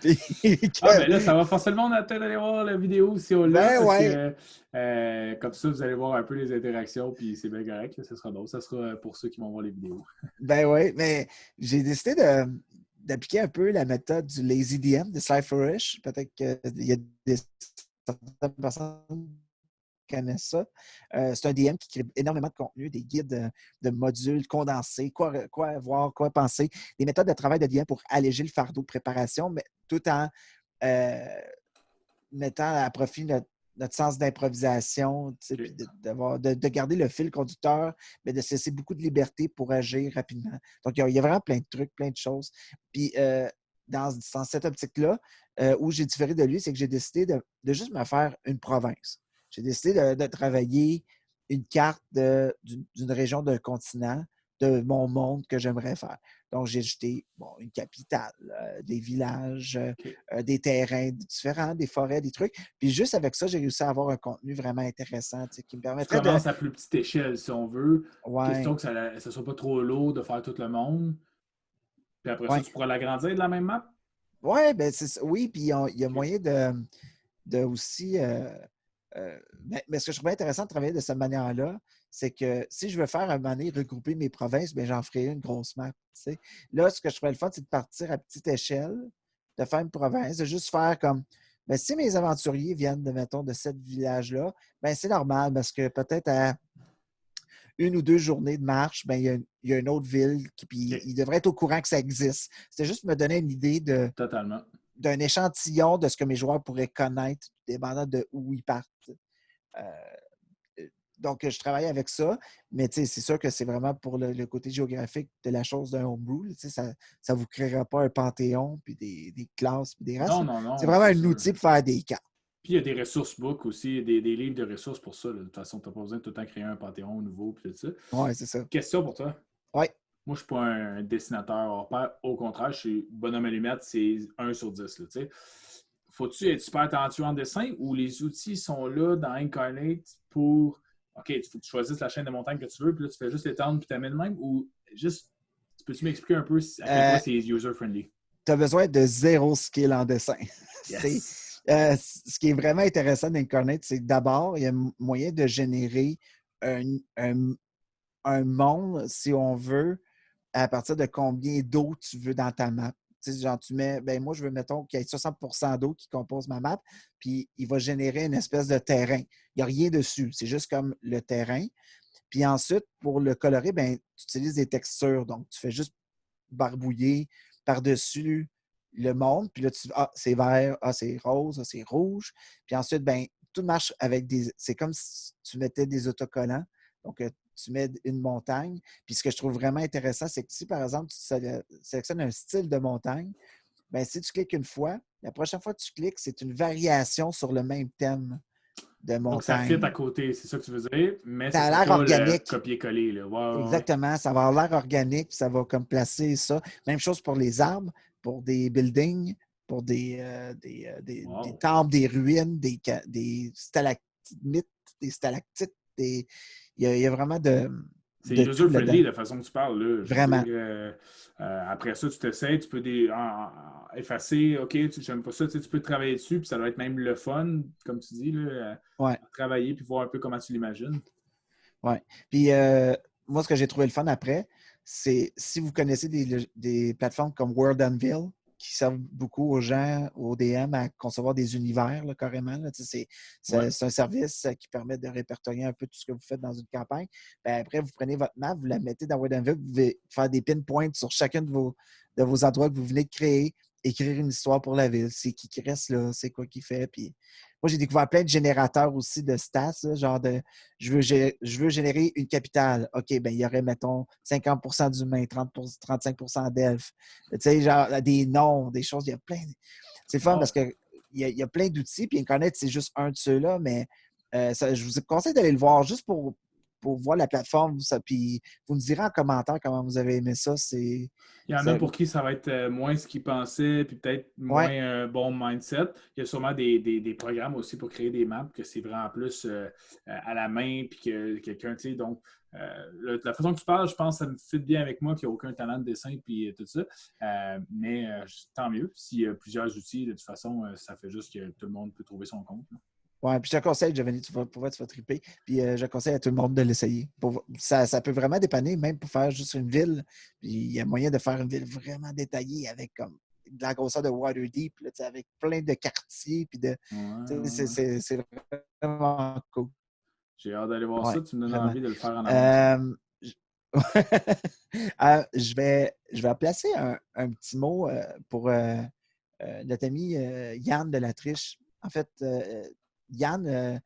Ben là, ça va forcer le monde à peut-être aller voir la vidéo si on l'a, parce que comme ça, vous allez voir un peu les interactions, puis c'est bien correct, là, ça sera drôle. Ça sera pour ceux qui vont voir les vidéos. Ben oui, mais j'ai décidé d'appliquer un peu la méthode du Lazy DM, de Cypherish. Peut-être qu'il y a certaines personnes connaissent ça. C'est un DM qui crée énormément de contenu, des guides de modules condensés, quoi voir, quoi penser, des méthodes de travail de DM pour alléger le fardeau de préparation, mais tout en mettant à profit notre sens d'improvisation, de garder le fil conducteur, mais de se laisser beaucoup de liberté pour agir rapidement. Donc, il y a vraiment plein de trucs, plein de choses. Puis, dans cette optique-là, où j'ai différé de lui, c'est que j'ai décidé de juste me faire une province. J'ai décidé de travailler une carte d'une région, d'un continent, de mon monde que j'aimerais faire. Donc, j'ai ajouté une capitale, des villages, des terrains différents, des forêts, des trucs. Puis juste avec ça, j'ai réussi à avoir un contenu vraiment intéressant qui me permettrait Tu commences à plus petite échelle, si on veut. Ouais. Question que ça ne soit pas trop lourd de faire tout le monde. Puis après ça, tu pourras l'agrandir de la même map? Ouais, ben oui, puis il y a moyen de aussi... mais ce que je trouvais intéressant de travailler de cette manière-là, c'est que si je veux faire un moment donné regrouper mes provinces, bien, j'en ferai une grosse map. T'sais. Là, ce que je ferais le fun, c'est de partir à petite échelle, de faire une province, de juste faire comme bien, si mes aventuriers viennent, mettons, de ce village-là, bien, c'est normal parce que peut-être à 1 ou 2 journées de marche, bien, il y a une autre ville qui il devrait être au courant que ça existe. C'était juste me donner une idée Totalement. D'un échantillon de ce que mes joueurs pourraient connaître, dépendant de où ils partent. Donc, je travaille avec ça, mais c'est sûr que c'est vraiment pour le côté géographique de la chose d'un homebrew. Ça ne vous créera pas un panthéon, puis des classes, puis des races. Non, non, C'est non, vraiment c'est un sûr. outil pour faire des cartes. Puis il y a des ressources books aussi, des livres de ressources pour ça. Là. De toute façon, tu n'as pas besoin de tout le temps créer un panthéon nouveau, puis tout ça. Oui, c'est ça. Question pour toi. Oui. Moi, je ne suis pas un dessinateur hors pair. Au contraire, je suis bonhomme allumette, c'est 1/10. Là, faut-tu être super talentueux en dessin ou les outils sont là dans Incarnate pour. OK, il faut que tu choisisses la chaîne de montagne que tu veux, puis là, tu fais juste l'étendre puis tu amènes même ou juste. Peux-tu m'expliquer un peu à quel point c'est user-friendly? Tu as besoin de zéro skill en dessin. Yes! Ce qui est vraiment intéressant d'Incarnate, c'est que d'abord, il y a moyen de générer un monde, si on veut, à partir de combien d'eau tu veux dans ta map. Tu sais, genre, tu mets, ben moi, je veux, mettons, qu'il y ait 60% d'eau qui compose ma map, puis il va générer une espèce de terrain. Il n'y a rien dessus, c'est juste comme le terrain. Puis ensuite, pour le colorer, ben, tu utilises des textures. Donc, tu fais juste barbouiller par-dessus le monde. Puis là, c'est vert, c'est rose, c'est rouge. Puis ensuite, ben, tout marche avec des. C'est comme si tu mettais des autocollants. Donc, tu mets une montagne. Puis ce que je trouve vraiment intéressant, c'est que si, par exemple, tu sélectionnes un style de montagne, ben, si tu cliques une fois, la prochaine fois que tu cliques, c'est une variation sur le même thème de Donc, ça fit à montagne. côté, c'est ça que tu veux dire, mais ce Ça ne a sera l'air pas le organique. copier-coller. Là. Ouais, ouais. Exactement, ça va avoir l'air organique, puis ça va comme placer ça. Même chose pour les arbres, pour des buildings, pour des Wow. temples, des ruines, des stalagmites, des stalactites. Il y a vraiment C'est de tout là-dedans. user-friendly la façon que tu parles. Là. Je veux Vraiment. dire, après ça, tu t'essayes, tu peux effacer, OK, tu n'aimes pas ça, tu peux travailler dessus, puis ça doit être même le fun, comme tu dis, là, Ouais, à travailler, puis voir un peu comment tu l'imagines. ouais. Puis moi, ce que j'ai trouvé le fun après, c'est si vous connaissez des plateformes comme World Anvil, qui servent beaucoup aux gens, aux DM, à concevoir des univers, là, carrément. Là. Ouais. C'est un service qui permet de répertorier un peu tout ce que vous faites dans une campagne. Ben, après, vous prenez votre map, vous la mettez dans World Anvil, vous pouvez faire des pinpoints sur chacun de vos endroits que vous venez de créer, écrire une histoire pour la ville. C'est qui reste là, c'est quoi qui fait. Puis moi, j'ai découvert plein de générateurs aussi de stats, là, genre de je veux générer une capitale. OK, ben il y aurait, mettons, 50% d'humains, 35% d'elfes. Tu sais, genre des noms, des choses, il y a plein. C'est fun parce Wow. qu'il y a plein d'outils, puis Incarnate, c'est juste un de ceux-là, mais je vous conseille d'aller le voir juste pour voir la plateforme, ça, puis vous nous direz en commentaire comment vous avez aimé ça. Il y en a pour qui ça va être moins ce qu'ils pensaient, puis peut-être moins Ouais, bon mindset. Il y a sûrement des programmes aussi pour créer des maps, que c'est vraiment plus à la main, puis que quelqu'un, tu sais, donc la façon que tu parles, je pense que ça me fit bien avec moi, qui n'a aucun talent de dessin, puis tout ça. Mais tant mieux. S'il y a plusieurs outils, de toute façon, ça fait juste que tout le monde peut trouver son compte. Là. ouais, puis je te conseille, Giovanni, pour vrai, tu vas triper. Puis je conseille à tout le monde de l'essayer. Ça peut vraiment dépanner, même pour faire juste une ville. Puis il y a moyen de faire une ville vraiment détaillée avec comme de la grosseur de Waterdeep, là, tu sais, avec plein de quartiers. Puis Ouais, tu sais, ouais. c'est vraiment cool. J'ai hâte d'aller voir Ouais, ça. Tu me donnes vraiment. envie de le faire en avance. Là. Euh, je je vais placer un petit mot pour notre ami Yann de la Triche. En fait, Yann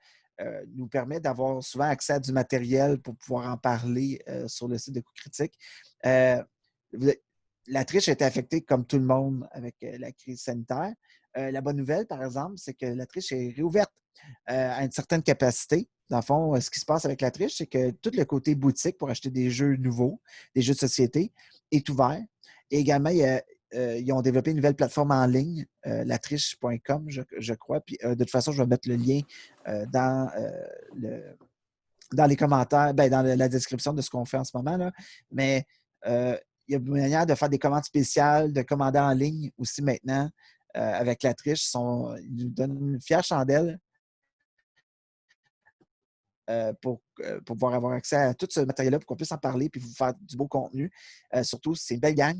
nous permet d'avoir souvent accès à du matériel pour pouvoir en parler sur le site de Coup Critique. Euh, la triche a été affectée comme tout le monde avec la crise sanitaire. La bonne nouvelle, par exemple, c'est que la triche est réouverte à une certaine capacité. Dans le fond, ce qui se passe avec la triche, c'est que tout le côté boutique pour acheter des jeux nouveaux, des jeux de société, est ouvert. Et également, ils ont développé une nouvelle plateforme en ligne, latriche.com, je crois. Puis, de toute façon, je vais mettre le lien dans, dans les commentaires, ben, dans la description de ce qu'on fait en ce moment. Là. Mais il y a une manière de faire des commandes spéciales, de commander en ligne aussi maintenant avec la triche. Ils nous donnent une fière chandelle pour pouvoir avoir accès à tout ce matériel-là, pour qu'on puisse en parler puis vous faire du beau contenu. Surtout, c'est une belle gang.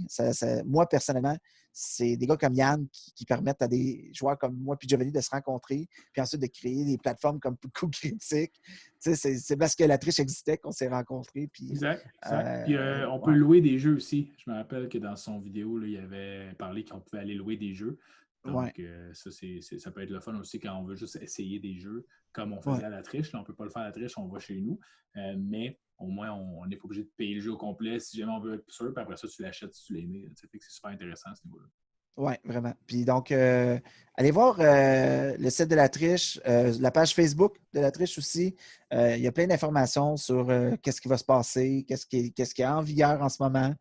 Moi, personnellement, c'est des gars comme Yann qui permettent à des joueurs comme moi puis Giovanni de se rencontrer, puis ensuite de créer des plateformes comme Coup Critique. C'est parce que la triche existait qu'on s'est rencontrés. Puis, Exact, exact. Puis on peut ouais. louer des jeux aussi. Je me rappelle que dans son vidéo, là, il avait parlé qu'on pouvait aller louer des jeux. Ouais. Donc, ça peut être le fun aussi quand on veut juste essayer des jeux comme on faisait à la triche. Là, on ne peut pas le faire à la triche, on va chez nous. Mais au moins, on n'est pas obligé de payer le jeu au complet si jamais on veut être plus sûr. Puis après ça, tu l'achètes si tu l'aimes. Ça fait que c'est super intéressant à ce niveau-là. Oui, vraiment. Puis donc, allez voir le site de la triche, la page Facebook de la triche aussi. Il y a plein d'informations sur qu'est-ce qui va se passer, qu'est-ce qui est en vigueur en ce moment.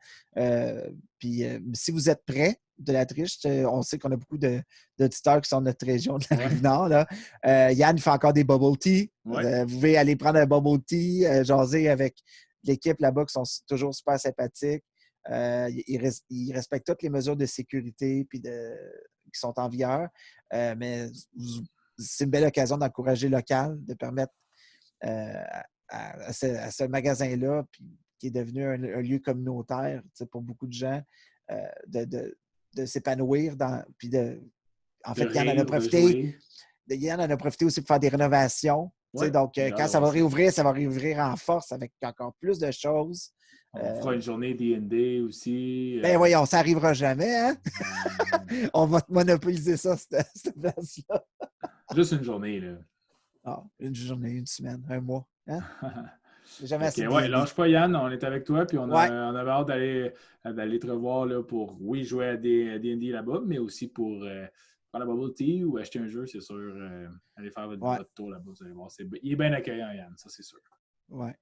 Puis si vous êtes prêts de la triche, on sait qu'on a beaucoup d'auditeurs qui sont de notre région de la Rive-Nord. Là. Yann fait encore des bubble tea. Ouais. Vous pouvez aller prendre un bubble tea, jaser avec l'équipe là-bas qui sont toujours super sympathiques. Ils respectent toutes les mesures de sécurité qui sont en vigueur. Mais c'est une belle occasion d'encourager local, de permettre à ce magasin-là, qui est devenu un lieu communautaire pour beaucoup de gens, de s'épanouir. En fait, Yann en a profité. Yann en a profité aussi pour faire des rénovations. Ouais, donc, quand ça va réouvrir en force avec encore plus de choses. On fera une journée D&D aussi. Ben voyons, ça n'arrivera jamais, hein? On va monopoliser ça, cette place-là. Juste une journée, là. Ah, une journée, une semaine, un mois. Hein? Jamais assez de D&D. Lâche pas, Yann, on est avec toi, puis on avait hâte d'aller te revoir là, pour, oui, jouer à D&D là-bas, mais aussi pour faire la bubble tea ou acheter un jeu, c'est sûr. Aller faire votre tour là-bas, vous allez voir. Il est bien accueillant, Yann, ça, c'est sûr. Oui.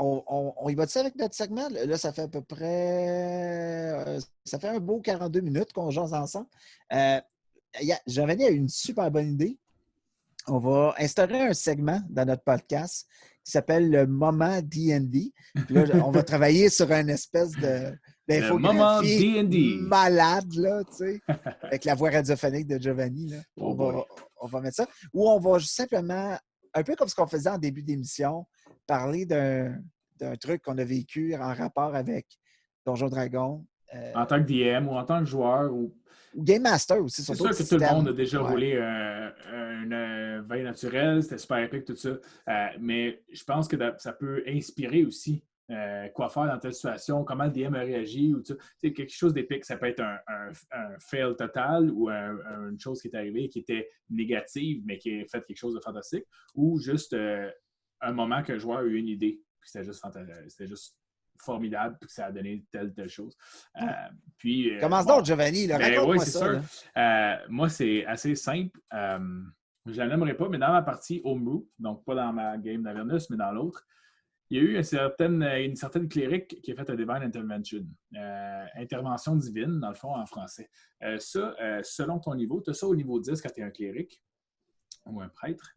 On y va-tu avec notre segment? Là, ça fait à peu près... ça fait un beau 42 minutes qu'on jase ensemble. Giovanni a une super bonne idée. On va instaurer un segment dans notre podcast qui s'appelle le moment D&D. Puis là, on va travailler sur une espèce d'infographie malade, là, tu sais, avec la voix radiophonique de Giovanni. Là. On va mettre ça. Ou on va simplement, un peu comme ce qu'on faisait en début d'émission, parler d'un truc qu'on a vécu en rapport avec Donjon Dragon. En tant que DM ou en tant que joueur. Ou Game Master aussi. C'est sûr que tout le monde a déjà roulé un vin naturel, c'était super épique, tout ça. Mais je pense que ça peut inspirer aussi quoi faire dans telle situation, comment le DM a réagi. Ou quelque chose d'épique, ça peut être un fail total ou une chose qui est arrivée qui était négative, mais qui a fait quelque chose de fantastique. Ou juste un moment qu'un joueur a eu une idée. C'était juste fantastique. C'était juste formidable, puis que ça a donné telle chose. Commence donc, Giovanni. Raconte-moi ça. Moi, c'est assez simple. Je ne la nommerai pas, mais dans ma partie Homebrew, donc pas dans ma game d'Avernus, mais dans l'autre, il y a eu une certaine cléric qui a fait un Divine Intervention. Intervention divine, dans le fond, en français. Selon ton niveau, tu as ça au niveau 10 quand tu es un cléric ou un prêtre.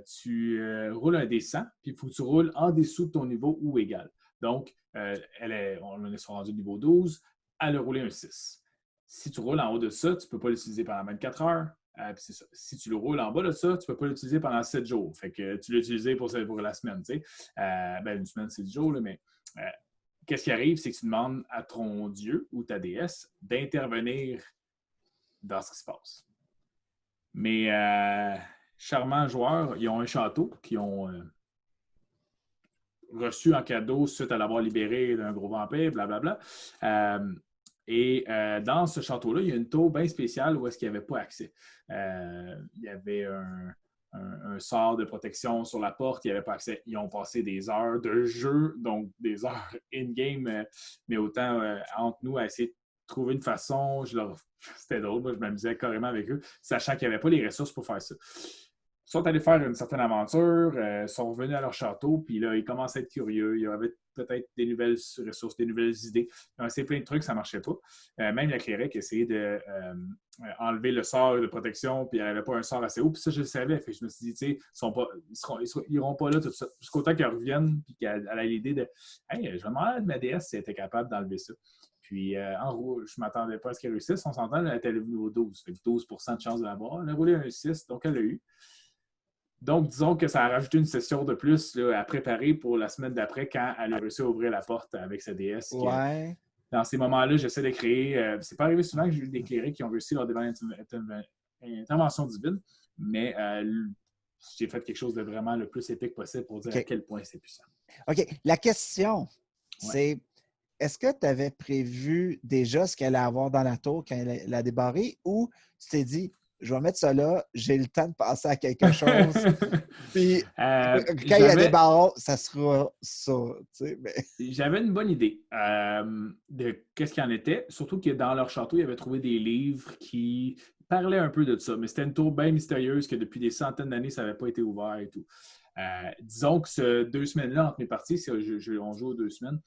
Tu roules un D100, puis il faut que tu roules en dessous de ton niveau ou égal. Donc, on est rendu au niveau 12, elle a roulé un 6. Si tu roules en haut de ça, tu ne peux pas l'utiliser pendant 24 heures. C'est ça. Si tu le roules en bas de ça, tu ne peux pas l'utiliser pendant 7 jours. Fait que tu l'as utilisé pour la semaine. Une semaine, c'est 10 jours, là, mais qu'est-ce qui arrive, c'est que tu demandes à ton dieu ou ta déesse d'intervenir dans ce qui se passe. Mais charmants joueurs, ils ont un château qui ont reçu en cadeau suite à l'avoir libéré d'un gros vampire, blablabla. Dans ce château-là, il y a une tour bien spéciale où est-ce qu'il n'y avait pas accès. Il y avait un sort de protection sur la porte, il n'y avait pas accès. Ils ont passé des heures de jeu, donc des heures in-game, mais autant entre nous à essayer de trouver une façon. C'était drôle, moi, je m'amusais carrément avec eux, sachant qu'il n'y avait pas les ressources pour faire ça. Ils sont allés faire une certaine aventure, sont revenus à leur château, puis là, ils commencent à être curieux. Il y avait peut-être des nouvelles ressources, des nouvelles idées. Ils ont essayé plein de trucs, ça ne marchait pas. Même la cléric essayait d'enlever le sort de protection, puis il n'y avait pas un sort assez haut. Puis ça, je le savais. Fait que je me suis dit, tu sais, ils n'iront pas là tout ça. Jusqu'au temps qu'ils reviennent, puis qu'elle a l'idée de hey, je vais demander à ma déesse si elle était capable d'enlever ça. Puis, en gros, je ne m'attendais pas à ce qu'elle réussisse. On s'entend, elle était au niveau 12. Fait que 12% de chance de l'avoir. Elle a roulé un 6, donc elle l'a eu. Donc, disons que ça a rajouté une session de plus là, à préparer pour la semaine d'après quand elle a réussi à ouvrir la porte avec sa déesse. Ouais. Dans ces moments-là, j'essaie de créer. C'est pas arrivé souvent que j'ai eu des clérics qui ont réussi leur intervention divine, mais j'ai fait quelque chose de vraiment le plus épique possible pour dire à quel point c'est puissant. OK. La question, c'est est-ce que tu avais prévu déjà ce qu'elle allait avoir dans la tour quand elle a débarré ou tu t'es dit, je vais mettre ça là, j'ai le temps de passer à quelque chose, puis quand il y a des barreaux, ça sera ça. Tu sais, mais... J'avais une bonne idée de qu'est-ce qu'il y en était, surtout que dans leur château, ils avaient trouvé des livres qui parlaient un peu de ça, mais c'était une tour bien mystérieuse que depuis des centaines d'années, ça n'avait pas été ouvert et tout. Disons que ces 2 semaines-là, entre mes parties, on joue aux 2 semaines,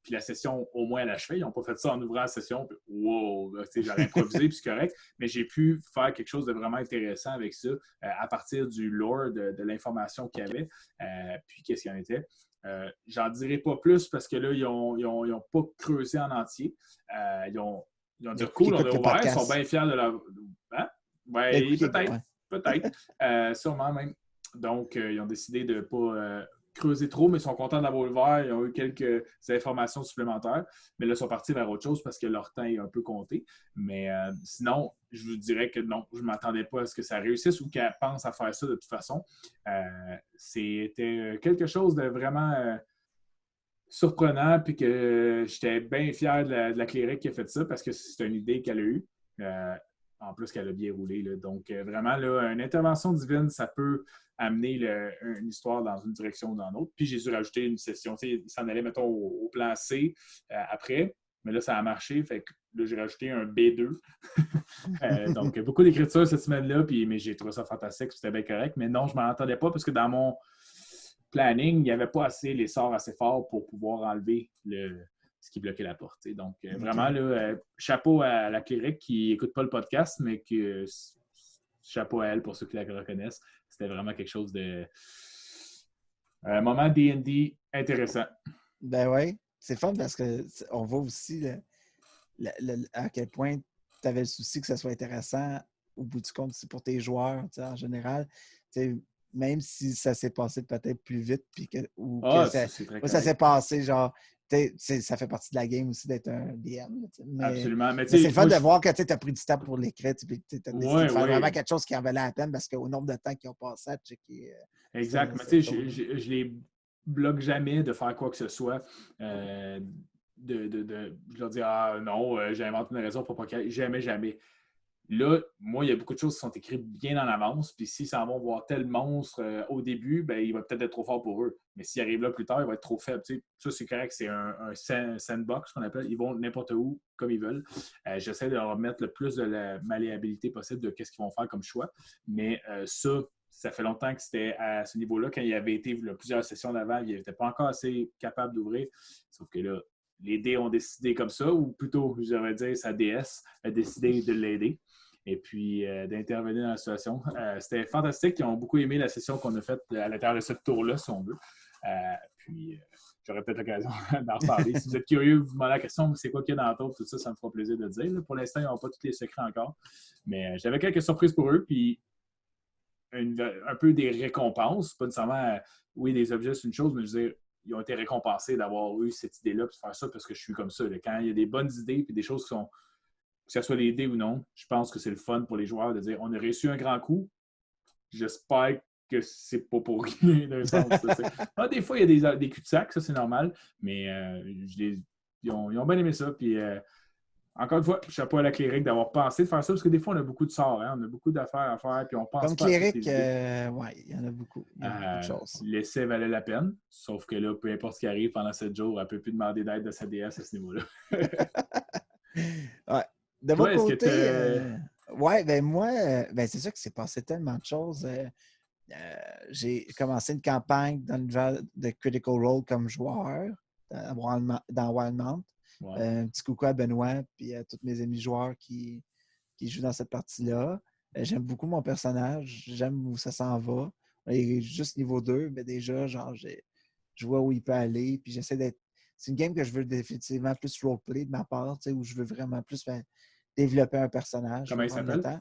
puis la session, au moins, elle achevait. Ils n'ont pas fait ça en ouvrant la session, puis wow, j'aurais improvisé, puis c'est correct, mais j'ai pu faire quelque chose de vraiment intéressant avec ça à partir du lore, de l'information qu'il y avait, puis qu'est-ce qu'il y en était. J'en dirai pas plus parce que là, ils n'ont pas creusé en entier. Ils ont dit cool, on a ouvert, ils sont bien fiers de la. Hein? Ouais, peut-être. Sûrement même. Donc, ils ont décidé de ne pas creuser trop, mais ils sont contents d'avoir ouvert. Ils ont eu quelques informations supplémentaires. Mais là, ils sont partis vers autre chose parce que leur temps est un peu compté. Mais sinon, je vous dirais que non, je ne m'attendais pas à ce que ça réussisse ou qu'elle pense à faire ça de toute façon. C'était quelque chose de vraiment surprenant, puis que j'étais bien fier de la clérique qui a fait ça parce que c'est une idée qu'elle a eue. En plus qu'elle a bien roulé. Là. Donc, vraiment, là, une intervention divine, ça peut amener une histoire dans une direction ou dans l'autre. Puis, j'ai dû rajouter une session. Il s'en allait, mettons, au plan C après. Mais là, ça a marché. Fait que là, j'ai rajouté un B2. Donc, beaucoup d'écriture cette semaine-là. Mais j'ai trouvé ça fantastique. C'était bien correct. Mais non, je ne m'en attendais pas parce que dans mon planning, il n'y avait pas assez les sorts assez forts pour pouvoir enlever ce qui bloquait la porte. Donc, vraiment, là, chapeau à la clérique qui n'écoute pas le podcast, mais que chapeau à elle pour ceux qui la reconnaissent. C'était vraiment quelque chose de... un moment D&D intéressant. Ben oui, c'est fun parce qu'on voit aussi à quel point tu avais le souci que ça soit intéressant au bout du compte, c'est pour tes joueurs, en général. Même si ça s'est passé peut-être plus vite, puis ça s'est passé, genre, ça fait partie de la game aussi d'être un DM. Mais, absolument. Mais c'est le fun de voir que tu as pris du temps pour l'écrire, tu as décidé de faire vraiment quelque chose qui en valait la peine parce qu'au nombre de temps qu'ils ont passé à checker. Exact. Mais tu sais, je les bloque jamais de faire quoi que ce soit. Je leur dis, ah non, j'invente une raison pour pas qu'il jamais. Là, moi, il y a beaucoup de choses qui sont écrites bien en avance. Puis s'ils s'en vont voir tel monstre au début, ben, il va peut-être être trop fort pour eux. Mais s'il arrive là plus tard, il va être trop faible. Tu sais, ça, c'est correct. C'est un sandbox qu'on appelle. Ils vont n'importe où comme ils veulent. J'essaie de leur mettre le plus de la malléabilité possible de qu'est-ce qu'ils vont faire comme choix. Mais ça fait longtemps que c'était à ce niveau-là. Quand il avait été plusieurs sessions d'avant, il n'était pas encore assez capable d'ouvrir. Sauf que là, les dés ont décidé comme ça, ou plutôt, je devrais dire, sa déesse a décidé de l'aider et puis d'intervenir dans la situation. C'était fantastique. Ils ont beaucoup aimé la session qu'on a faite à l'intérieur de cette tour-là, si on veut. J'aurais peut-être l'occasion d'en reparler. Si vous êtes curieux, vous demandez la question, c'est quoi qu'il y a dans la tour, tout ça, ça me fera plaisir de le dire. Là, pour l'instant, ils n'ont pas tous les secrets encore. Mais j'avais quelques surprises pour eux, puis un peu des récompenses. Pas nécessairement, oui, des objets, c'est une chose, mais je veux dire, ils ont été récompensés d'avoir eu cette idée-là, puis de faire ça parce que je suis comme ça. Là. Quand il y a des bonnes idées, puis des choses qui sont, que ce soit les idées ou non, je pense que c'est le fun pour les joueurs de dire on a réussi un grand coup. J'espère que c'est pas pour rien d'un sens. Des fois, il y a des cul-de-sac, ça c'est normal, mais ils ont bien aimé ça. Puis encore une fois, chapeau à la clérique d'avoir pensé de faire ça, parce que des fois, on a beaucoup de sorts, hein? On a beaucoup d'affaires à faire, puis on pense comme pas clérique, oui, il y en a beaucoup. Il y a beaucoup de choses. L'essai valait la peine, sauf que là, peu importe ce qui arrive pendant 7 jours, elle ne peut plus demander d'aide de sa déesse à ce niveau-là. Ouais. De mon côté, ben moi, c'est sûr que c'est passé tellement de choses. J'ai commencé une campagne dans l'univers de Critical Role comme joueur dans Wildmount. Wow. Un petit coucou à Benoît et à tous mes amis joueurs qui jouent dans cette partie-là. J'aime beaucoup mon personnage. J'aime où ça s'en va. Il est juste niveau 2, mais déjà, genre, je vois où il peut aller. Puis j'essaie d'être. C'est une game que je veux définitivement plus roleplay de ma part, où je veux vraiment plus développer un personnage. Comment il s'appelle?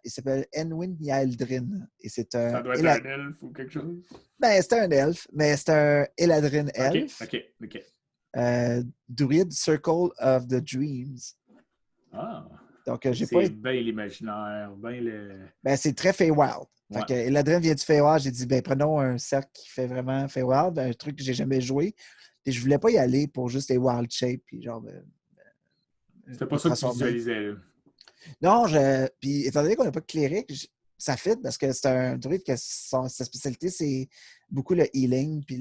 Il s'appelle Enwin Yaldrin. Et c'est ça doit être un elfe ou quelque chose? Ben, c'est un elfe, mais c'est un Eladrin elfe. OK. Druid Circle of the Dreams. Ah! Donc, c'est bien l'imaginaire, bien le... Ben, c'est très Feywild. Ouais. Fait que Eladrin vient du Feywild. J'ai dit, ben, prenons un cercle qui fait vraiment Feywild, un truc que j'ai jamais joué. Puis je voulais pas y aller pour juste les wild shapes, puis genre C'était pas me ça que tu transformer. visualisais, là. Non, puis étant donné qu'on n'a pas de cléric, ça fit parce que c'est un druide que sa spécialité, c'est beaucoup le healing, puis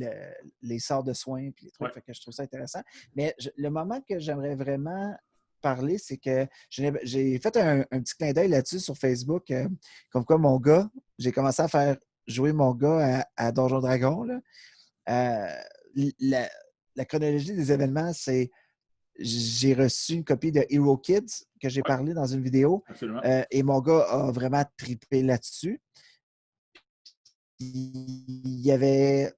les sorts de soins, puis les trucs. Ouais. Fait que je trouve ça intéressant. Mais le moment que j'aimerais vraiment parler, c'est que j'ai fait un petit clin d'œil là-dessus sur Facebook, comme quoi mon gars, j'ai commencé à faire jouer mon gars à Donjon Dragon. Là. La chronologie des événements, c'est j'ai reçu une copie de Hero Kids que j'ai Ouais, parlé dans une vidéo absolument. et mon gars a vraiment trippé là-dessus. Il y avait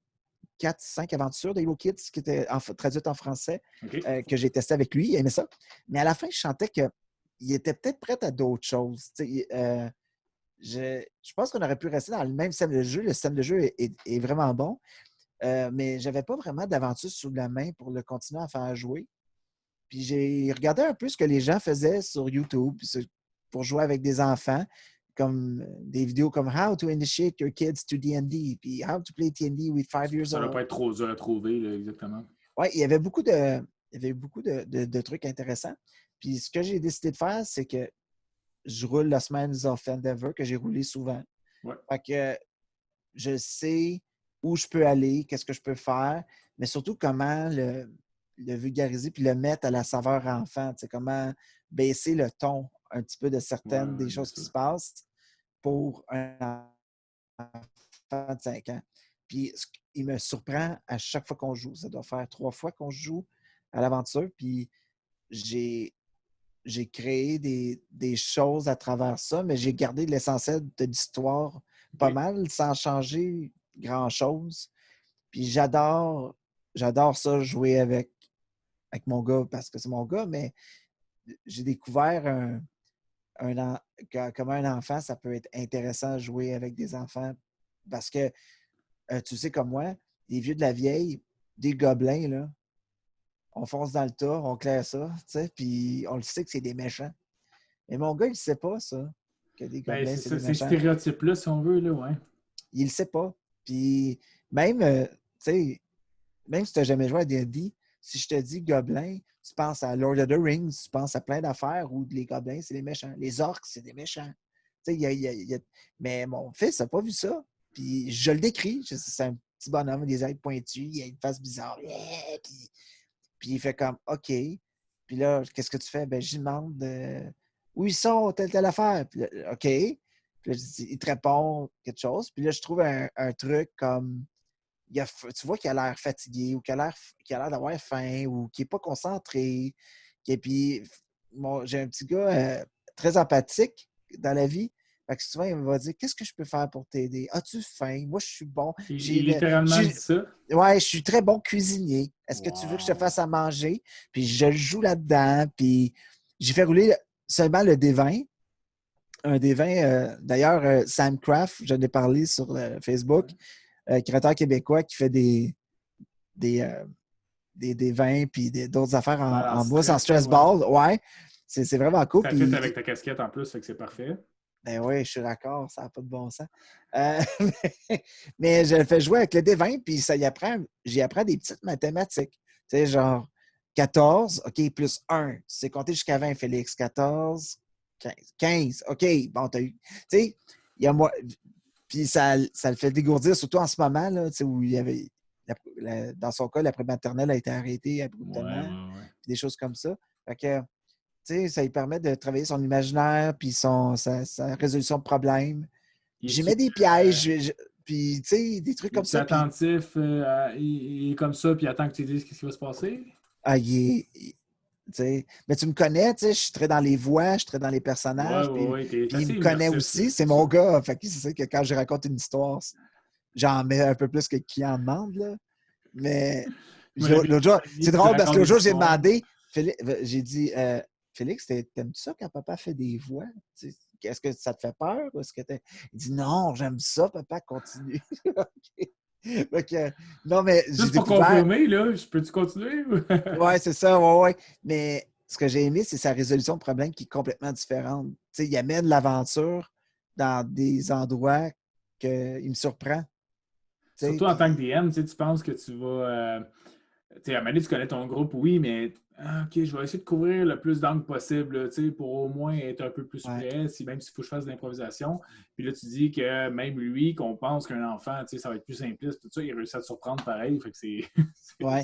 4-5 aventures de Hero Kids qui étaient traduites en français OK. que j'ai testé avec lui. Il aimait ça. Mais à la fin, je sentais qu'il était peut-être prêt à d'autres choses. Je pense qu'on aurait pu rester dans le même système de jeu. Le système de jeu est vraiment bon. Mais je n'avais pas vraiment d'aventure sous la main pour le continuer à faire jouer. Puis j'ai regardé un peu ce que les gens faisaient sur YouTube pour jouer avec des enfants, comme des vidéos comme How to initiate your kids to D&D, puis How to play D&D with 5 years Ça ne doit old. pas être trop dur à trouver, là, exactement. Oui, il y avait beaucoup de trucs intéressants. Puis ce que j'ai décidé de faire, c'est que je roule le Semaines of Endeavor, que j'ai roulé souvent. Ouais. Fait que je sais où je peux aller, qu'est-ce que je peux faire, mais surtout comment le vulgariser puis le mettre à la saveur enfant. Comment baisser le ton un petit peu de certaines Ouais, des bien choses qui sûr. se passent pour un enfant de 5 ans. Puis il me surprend à chaque fois qu'on joue. Ça doit faire 3 fois qu'on joue à l'aventure. Puis j'ai créé des choses à travers ça, mais j'ai gardé l'essentiel de l'histoire pas OK. mal sans changer grand-chose. Puis j'adore ça, jouer avec mon gars parce que c'est mon gars, mais j'ai découvert comment un enfant, ça peut être intéressant à jouer avec des enfants parce que tu sais comme moi, les vieux de la vieille, des gobelins, là, on fonce dans le tas, on claire ça, tu sais, puis on le sait que c'est des méchants. Mais mon gars, il ne sait pas ça, que des Ben, gobelins, c'est c'est ça, des ces méchants. stéréotypes-là, si on veut, là, ouais. Il ne sait pas. Puis même, tu sais, même si tu n'as jamais joué à D&D, si je te dis gobelin, tu penses à Lord of the Rings, tu penses à plein d'affaires où les gobelins, c'est des méchants. Les orques, c'est des méchants. Tu sais, mais mon fils n'a pas vu ça. Puis je le décris. C'est un petit bonhomme, des ailes pointues, il a une face bizarre. Puis il fait comme OK. Puis là, qu'est-ce que tu fais? Ben, je lui demande où ils sont, telle affaire. Puis là, OK. Puis là, il te répond quelque chose. Puis là, je trouve un truc comme tu vois qu'il a l'air fatigué ou qu'il a l'air d'avoir faim ou qu'il n'est pas concentré. Et puis, j'ai un petit gars très empathique dans la vie. Fait que souvent, il va dire qu'est-ce que je peux faire pour t'aider? As-tu faim? Moi, je suis bon. Il littéralement dit ça. Ouais, je suis très bon cuisinier. Est-ce que tu veux que je te Wow. fasse à manger? Puis je le joue là-dedans. Puis j'ai fait rouler seulement le D20. Un D20, d'ailleurs, Sam Craft, j'en ai parlé sur Facebook, créateur québécois qui fait des, des vins puis d'autres affaires Ben, en mousse, en stress, là, stress ouais. ball. Ouais, c'est vraiment cool. Ça fit avec Puis, ta casquette en plus, fait que c'est parfait. ben oui, je suis d'accord, ça n'a pas de bon sens. Euh, mais je le fais jouer avec le D20, puis j'y apprends des petites mathématiques. Tu sais, genre 14, OK, plus 1. C'est compter jusqu'à 20, Félix. 14, 15. 15, OK, bon, t'as eu. Tu sais, il y a moi. Puis ça le fait dégourdir, surtout en ce moment, là, où il y avait. Dans son cas, la prématernelle a été arrêtée Ouais, abruptement, ouais, ouais. puis des choses comme ça. Fait que, tu sais, ça lui permet de travailler son imaginaire, puis sa résolution de problèmes. Il J'y est-tu mets des pièges, puis, tu sais, des trucs comme es-tu ça. Puis, attentif? Il est comme ça, puis il attend que tu lui dises ce qui va se passer? ah, tu sais, mais tu me connais, tu sais, je suis très dans les voix, je suis très dans les Ouais, personnages, ouais, puis, ouais. T'es puis il assez me connaît immersif, là, aussi, c'est c'est ça. mon gars. Fait que c'est ça que quand je raconte une histoire, j'en mets un peu plus que le client demande, là. Mais Moi, j'habite l'autre jour, en famille, c'est puis tu drôle parce que racontes l'autre des jour, j'ai histoires. demandé, j'ai dit, Félix, t'aimes-tu ça quand papa fait des voix? Est-ce que ça te fait peur? Il dit, non, j'aime ça, papa, continue. OK. Fait que, non, mais j'ai Juste pour découvert, confirmer, là, peux-tu continuer? ouais, c'est ça, ouais, ouais. Mais ce que j'ai aimé, c'est sa résolution de problème qui est complètement différente. Tu sais, il amène l'aventure dans des endroits qu'il me surprend. Tu sais, Surtout en tant que puis DM, tu penses que tu vas sais, à un moment donné, tu connais ton groupe, oui, mais OK, je vais essayer de couvrir le plus d'angles possible, là, tu sais, pour au moins être un peu plus Ouais. près, même s'il faut que je fasse de l'improvisation. Puis là, tu dis que même lui, qu'on pense qu'un enfant, tu sais, ça va être plus simpliste, tout ça, il réussit à te surprendre pareil. Fait que c'est Ouais.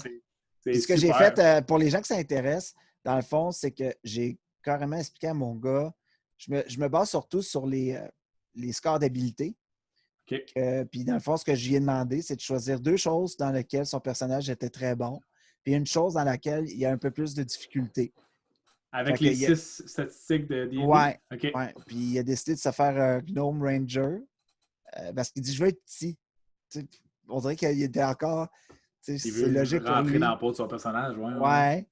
c'est Puis ce que j'ai super. fait, pour les gens que ça intéresse, dans le fond, c'est que j'ai carrément expliqué à mon gars, je me base surtout sur les scores d'habileté. OK. Puis dans le fond, ce que je lui ai demandé, c'est de choisir 2 choses dans lesquelles son personnage était très bon, puis une chose dans laquelle il y a un peu plus de difficulté. Fait Avec que, les 6 statistiques de D&D? ouais, OK. ouais. Puis il a décidé de se faire un Gnome Ranger parce qu'il dit je veux être petit. Tu sais, on dirait qu'il était encore. Tu sais, Il c'est veut logique pour rentrer dans la lui. peau de son personnage, ouais, ouais, ouais. Ouais,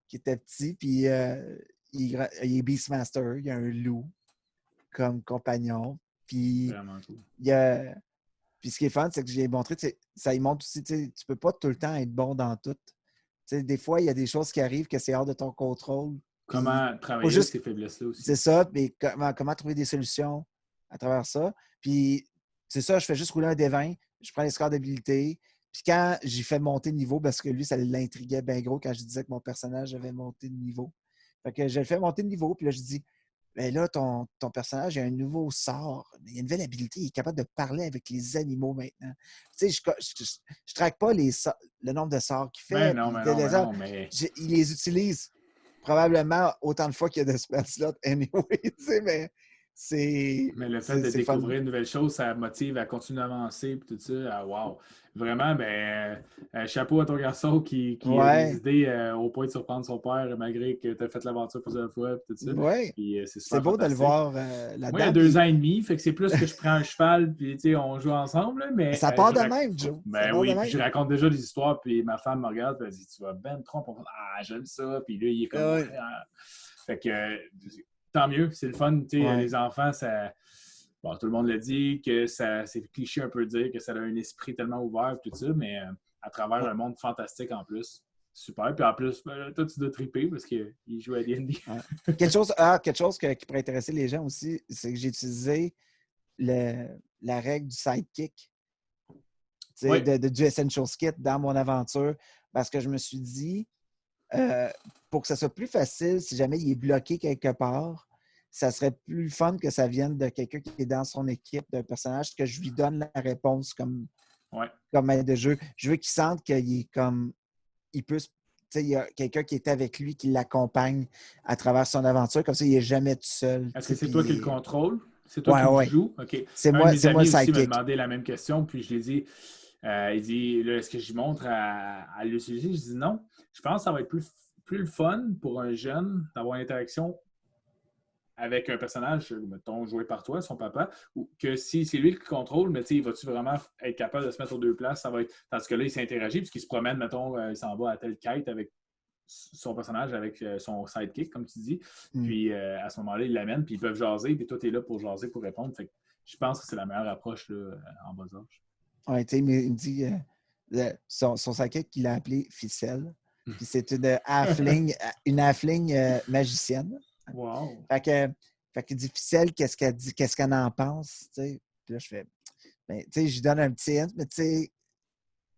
qui était petit. Puis il est Beastmaster. Il y a un loup comme compagnon. Puis Vraiment cool. il y a. Puis ce qui est fun, c'est que j'ai montré, ça il montre aussi, tu ne peux pas tout le temps être bon dans tout. Tu sais, des fois, il y a des choses qui arrivent que c'est hors de ton contrôle. Puis Comment faut travailler avec juste, ces faiblesses-là aussi. c'est ça, mais comment trouver des solutions à travers ça. Puis c'est ça, je fais juste rouler un D20, je prends les scores d'habilité. Puis quand j'ai fait monter de niveau, parce que lui, ça l'intriguait bien gros quand je disais que mon personnage avait monté de niveau. Fait que je le fais monter de niveau, puis là, je dis ben là, ton personnage a un nouveau sort. Il a une nouvelle habilité. Il est capable de parler avec les animaux maintenant. Tu sais, je traque pas le nombre de sorts qu'il Mais fait. non, Puis mais non, mais non, mais il les utilise probablement autant de fois qu'il y a de spell slots anyway. Tu sais, mais Mais le fait de c'est fun. découvrir une nouvelle chose, ça motive à continuer à avancer et tout ça. Ah, wow! Vraiment, ben, chapeau à ton garçon qui a des Ouais, idées au point de surprendre son père malgré que tu as fait l'aventure plusieurs fois et tout ça. ouais. Puis c'est C'est super beau de le fantastique. voir Moi, il y a là-dedans. deux Puis ans et demi, fait que c'est plus que je prends un cheval puis tu sais, on joue ensemble, là, mais ça part de même, Joe. Ça ben part de oui, puis je même. raconte déjà des histoires, puis ma femme me regarde, puis elle dit tu vas ben trop, ah j'aime ça, puis là il est comme ouais. Ouais. Ah. Fait que tant mieux, c'est le fun, tu sais, Ouais. les enfants, ça. Bon, tout le monde le dit, que ça, c'est cliché un peu de dire que ça a un esprit tellement ouvert et tout ça, mais à travers un monde fantastique en plus. Super. Puis en plus, ben, toi, tu dois triper parce qu'il joue à D&D. Ouais. Quelque chose qui pourrait intéresser les gens aussi, c'est que j'ai utilisé la règle du sidekick, Oui, du Essentials Kit dans mon aventure, parce que je me suis dit, euh, pour que ça soit plus facile, si jamais il est bloqué quelque part, ça serait plus fun que ça vienne de quelqu'un qui est dans son équipe, d'un personnage, que je lui donne la réponse ouais. comme aide de jeu. Je veux qu'il sente qu'il est comme. Il peut. Il y a quelqu'un qui est avec lui, qui l'accompagne à travers son aventure, comme ça, il n'est jamais tout seul. Est-ce que c'est toi qui le Puis, contrôle? C'est toi ouais, qui le ouais. joues? OK. C'est Un de moi, mes c'est moi le amis aussi m'a sidekick. demandé la même question, puis je lui ai dit, il dit, là, est-ce que j'y montre à l'utiliser? Je dis non. Je pense que ça va être plus le fun pour un jeune d'avoir une interaction avec un personnage, mettons, joué par toi, son papa, ou que si c'est lui qui contrôle, mais tu sais, vas-tu vraiment être capable de se mettre aux deux places? Ça va être. Tandis que là, il s'interagit, puisqu'il se promène, mettons, il s'en va à telle quête avec son personnage, avec son sidekick, comme tu dis. Mm. Puis à ce moment-là, il l'amène, puis ils peuvent jaser, puis toi, tu es là pour jaser, pour répondre. Fait que je pense que c'est la meilleure approche là, en bas âge. Ouais, il me dit son sidekick qu'il a appelé Ficelle. Puis c'est une halfling magicienne. Wow! Fait que, fait qu'il dit Ficelle, qu'est-ce qu'elle dit, qu'est-ce qu'elle en pense? T'sais? Puis là, je fais, ben, tu sais, je lui donne un petit hint, mais tu sais,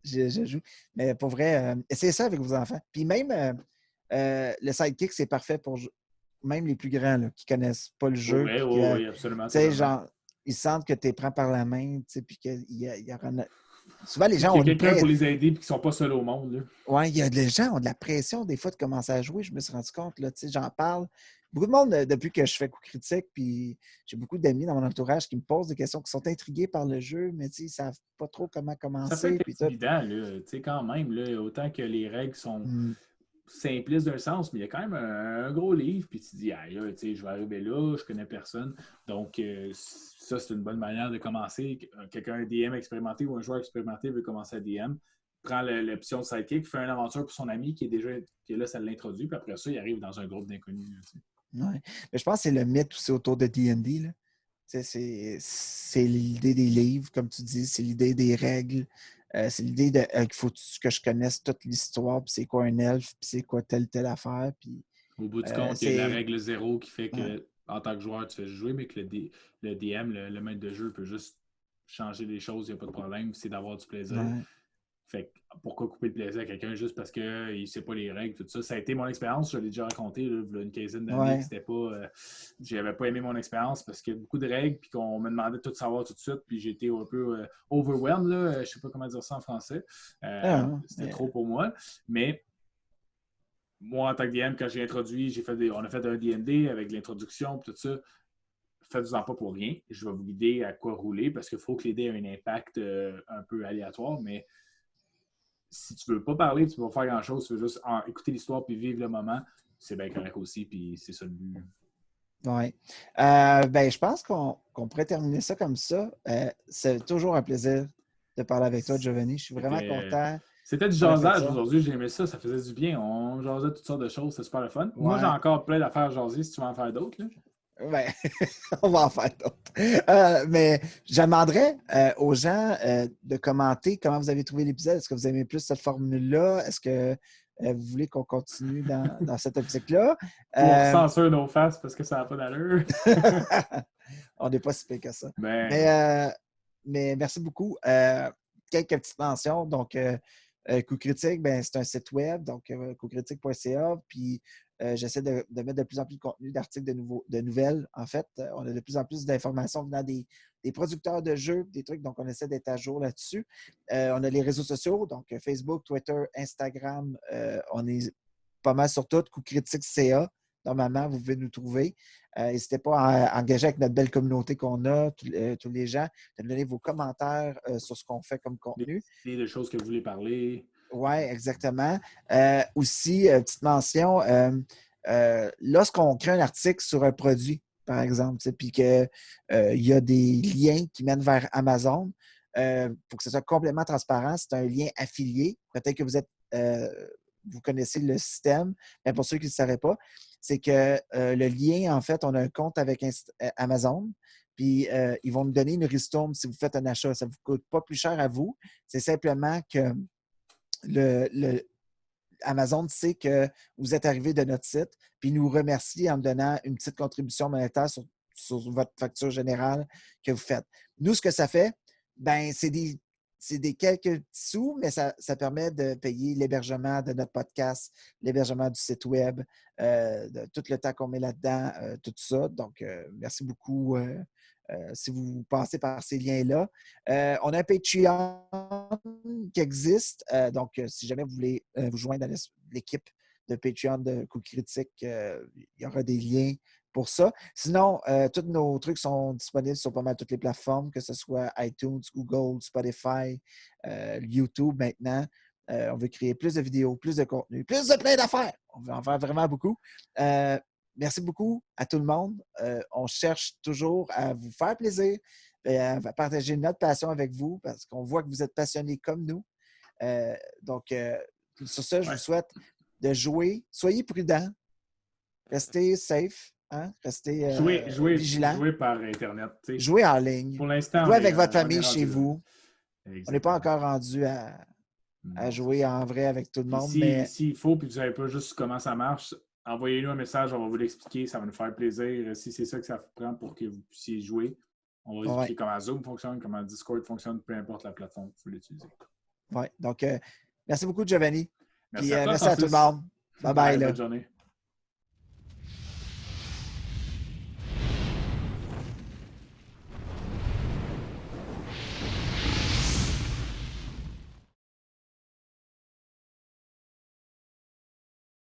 je joue. Mais pour vrai, essayez ça avec vos enfants. Puis même le sidekick, c'est parfait pour même les plus grands là, qui ne connaissent pas le jeu. Oui, Puis oui, que, tu oui, absolument, sais, totalement. genre, ils sentent que tu les prends par la main, tu sais, puis qu'il y aura souvent, les Puis gens qu'il y ont a une quelqu'un pression. pour les aider, puis qu'ils ne sont pas seuls au monde. Là. Ouais, les gens ont de la pression des fois de commencer à jouer. Je me suis rendu compte, là, tu sais, j'en parle. Beaucoup de monde, depuis que je fais coup critique, puis j'ai beaucoup d'amis dans mon entourage qui me posent des questions, qui sont intrigués par le jeu, mais ils ne savent pas trop comment Ça peut commencer. être Puis tout. intimidant, là, quand même, là, autant que les règles sont Mm. simplistes d'un sens, mais il y a quand même un gros livre, puis tu te dis, aïe, je vais arriver là, je connais personne. Donc, ça, c'est une bonne manière de commencer. Quelqu'un, un DM expérimenté ou un joueur expérimenté veut commencer à DM, prend l'option sidekick, fait une aventure pour son ami qui est là, ça l'introduit, puis après ça, il arrive dans un groupe d'inconnus. Ouais. Mais je pense que c'est le mythe aussi autour de D&D, là. C'est l'idée des livres, comme tu dis, c'est l'idée des règles, c'est l'idée qu'il faut que je connaisse toute l'histoire, puis c'est quoi un elfe, puis c'est quoi telle affaire. Puis, Au bout du compte, il y a la c'est. règle zéro qui fait Ouais, que, en tant que joueur, tu fais jouer, mais que le DM, le maître de jeu, peut juste changer les choses, il n'y a pas de problème, c'est d'avoir du plaisir. ouais. Fait que pourquoi couper le plaisir à quelqu'un juste parce qu'il ne sait pas les règles, tout ça. Ça a été mon expérience, je l'ai déjà raconté là, il y a une quinzaine d'années, que c'était pas. J'avais pas aimé mon expérience parce qu'il y a beaucoup de règles, puis qu'on me demandait de tout savoir tout de suite, puis j'étais un peu overwhelmed, là, je sais pas comment dire ça en français. C'était trop pour moi. Mais moi, en tant que DM, quand j'ai introduit, on a fait un D&D avec l'introduction, tout ça. Faites-en pas pour rien. Je vais vous guider à quoi rouler parce qu'il faut que les dés aient un impact un peu aléatoire, mais si tu veux pas parler, tu ne peux pas faire grand-chose, tu veux juste écouter l'histoire puis vivre le moment, c'est bien correct aussi, puis c'est ça le but. Oui. Je pense qu'on pourrait terminer ça comme ça. C'est toujours un plaisir de parler avec toi, Giovanni. Je suis vraiment content. C'était du jasage aujourd'hui, j'ai aimé ça, ça faisait du bien. On jasait toutes sortes de choses, c'est super le fun. Ouais. Moi, j'ai encore plein d'affaires à jaser si tu veux en faire d'autres. Ben, on va en faire d'autres. Mais je demanderais aux gens de commenter comment vous avez trouvé l'épisode. Est-ce que vous aimez plus cette formule-là? Est-ce que vous voulez qu'on continue dans cette optique-là? On censure nos faces parce que ça n'a pas d'allure. On n'est pas si pire que ça. Ben... Mais merci beaucoup. Quelques petites mentions. Donc, Coup Critique, c'est un site web, donc coupcritique.ca. Puis, j'essaie de mettre de plus en plus de contenu, d'articles, de nouvelles. En fait, on a de plus en plus d'informations venant des producteurs de jeux, des trucs. Donc, on essaie d'être à jour là-dessus. On a les réseaux sociaux, donc Facebook, Twitter, Instagram. On est pas mal sur tout. Coup Critique CA. Normalement, vous pouvez nous trouver. N'hésitez pas à engager avec notre belle communauté qu'on a, tous les gens, de nous donner vos commentaires sur ce qu'on fait comme contenu. Des choses que vous voulez parler. Oui, exactement. Aussi, petite mention, lorsqu'on crée un article sur un produit, par exemple, puis qu'il y a des liens qui mènent vers Amazon, pour que ce soit complètement transparent, c'est un lien affilié. Peut-être que vous connaissez le système, mais pour ceux qui ne le sauraient pas, c'est que le lien, en fait, on a un compte avec Amazon, puis ils vont nous donner une ristourne si vous faites un achat. Ça ne vous coûte pas plus cher à vous. C'est simplement que Amazon sait que vous êtes arrivé de notre site, puis nous remercie en donnant une petite contribution monétaire sur votre facture générale que vous faites. Nous, ce que ça fait, c'est des quelques petits sous, mais ça permet de payer l'hébergement de notre podcast, l'hébergement du site web, de tout le temps qu'on met là-dedans, tout ça. Donc, merci beaucoup si vous passez par ces liens-là. On a un Patreon qui existe. Donc, si jamais vous voulez vous joindre à l'équipe de Patreon de Coup Critique, il y aura des liens pour ça. Sinon, tous nos trucs sont disponibles sur pas mal toutes les plateformes, que ce soit iTunes, Google, Spotify, YouTube maintenant. On veut créer plus de vidéos, plus de contenu, plus de plein d'affaires. On veut en faire vraiment beaucoup. Merci beaucoup à tout le monde. On cherche toujours à vous faire plaisir et à partager notre passion avec vous parce qu'on voit que vous êtes passionnés comme nous. Donc, sur ça, je vous souhaite de jouer. Soyez prudents. Restez safe. Hein? Restez vigilants. Jouer par Internet. T'sais. Jouez en ligne. Pour l'instant, jouez avec votre famille chez vous. Exactement. On n'est pas encore rendu à jouer en vrai avec tout le monde. S'il faut, puis vous ne savez pas juste comment ça marche, envoyez-nous un message, on va vous l'expliquer, ça va nous faire plaisir. Si c'est ça que ça prend pour que vous puissiez jouer, on va vous expliquer comment Zoom fonctionne, comment Discord fonctionne, peu importe la plateforme que vous voulez utiliser. Oui, donc merci beaucoup, Giovanni. Merci à toi, merci à tout le monde. Bye bye. Bonne journée.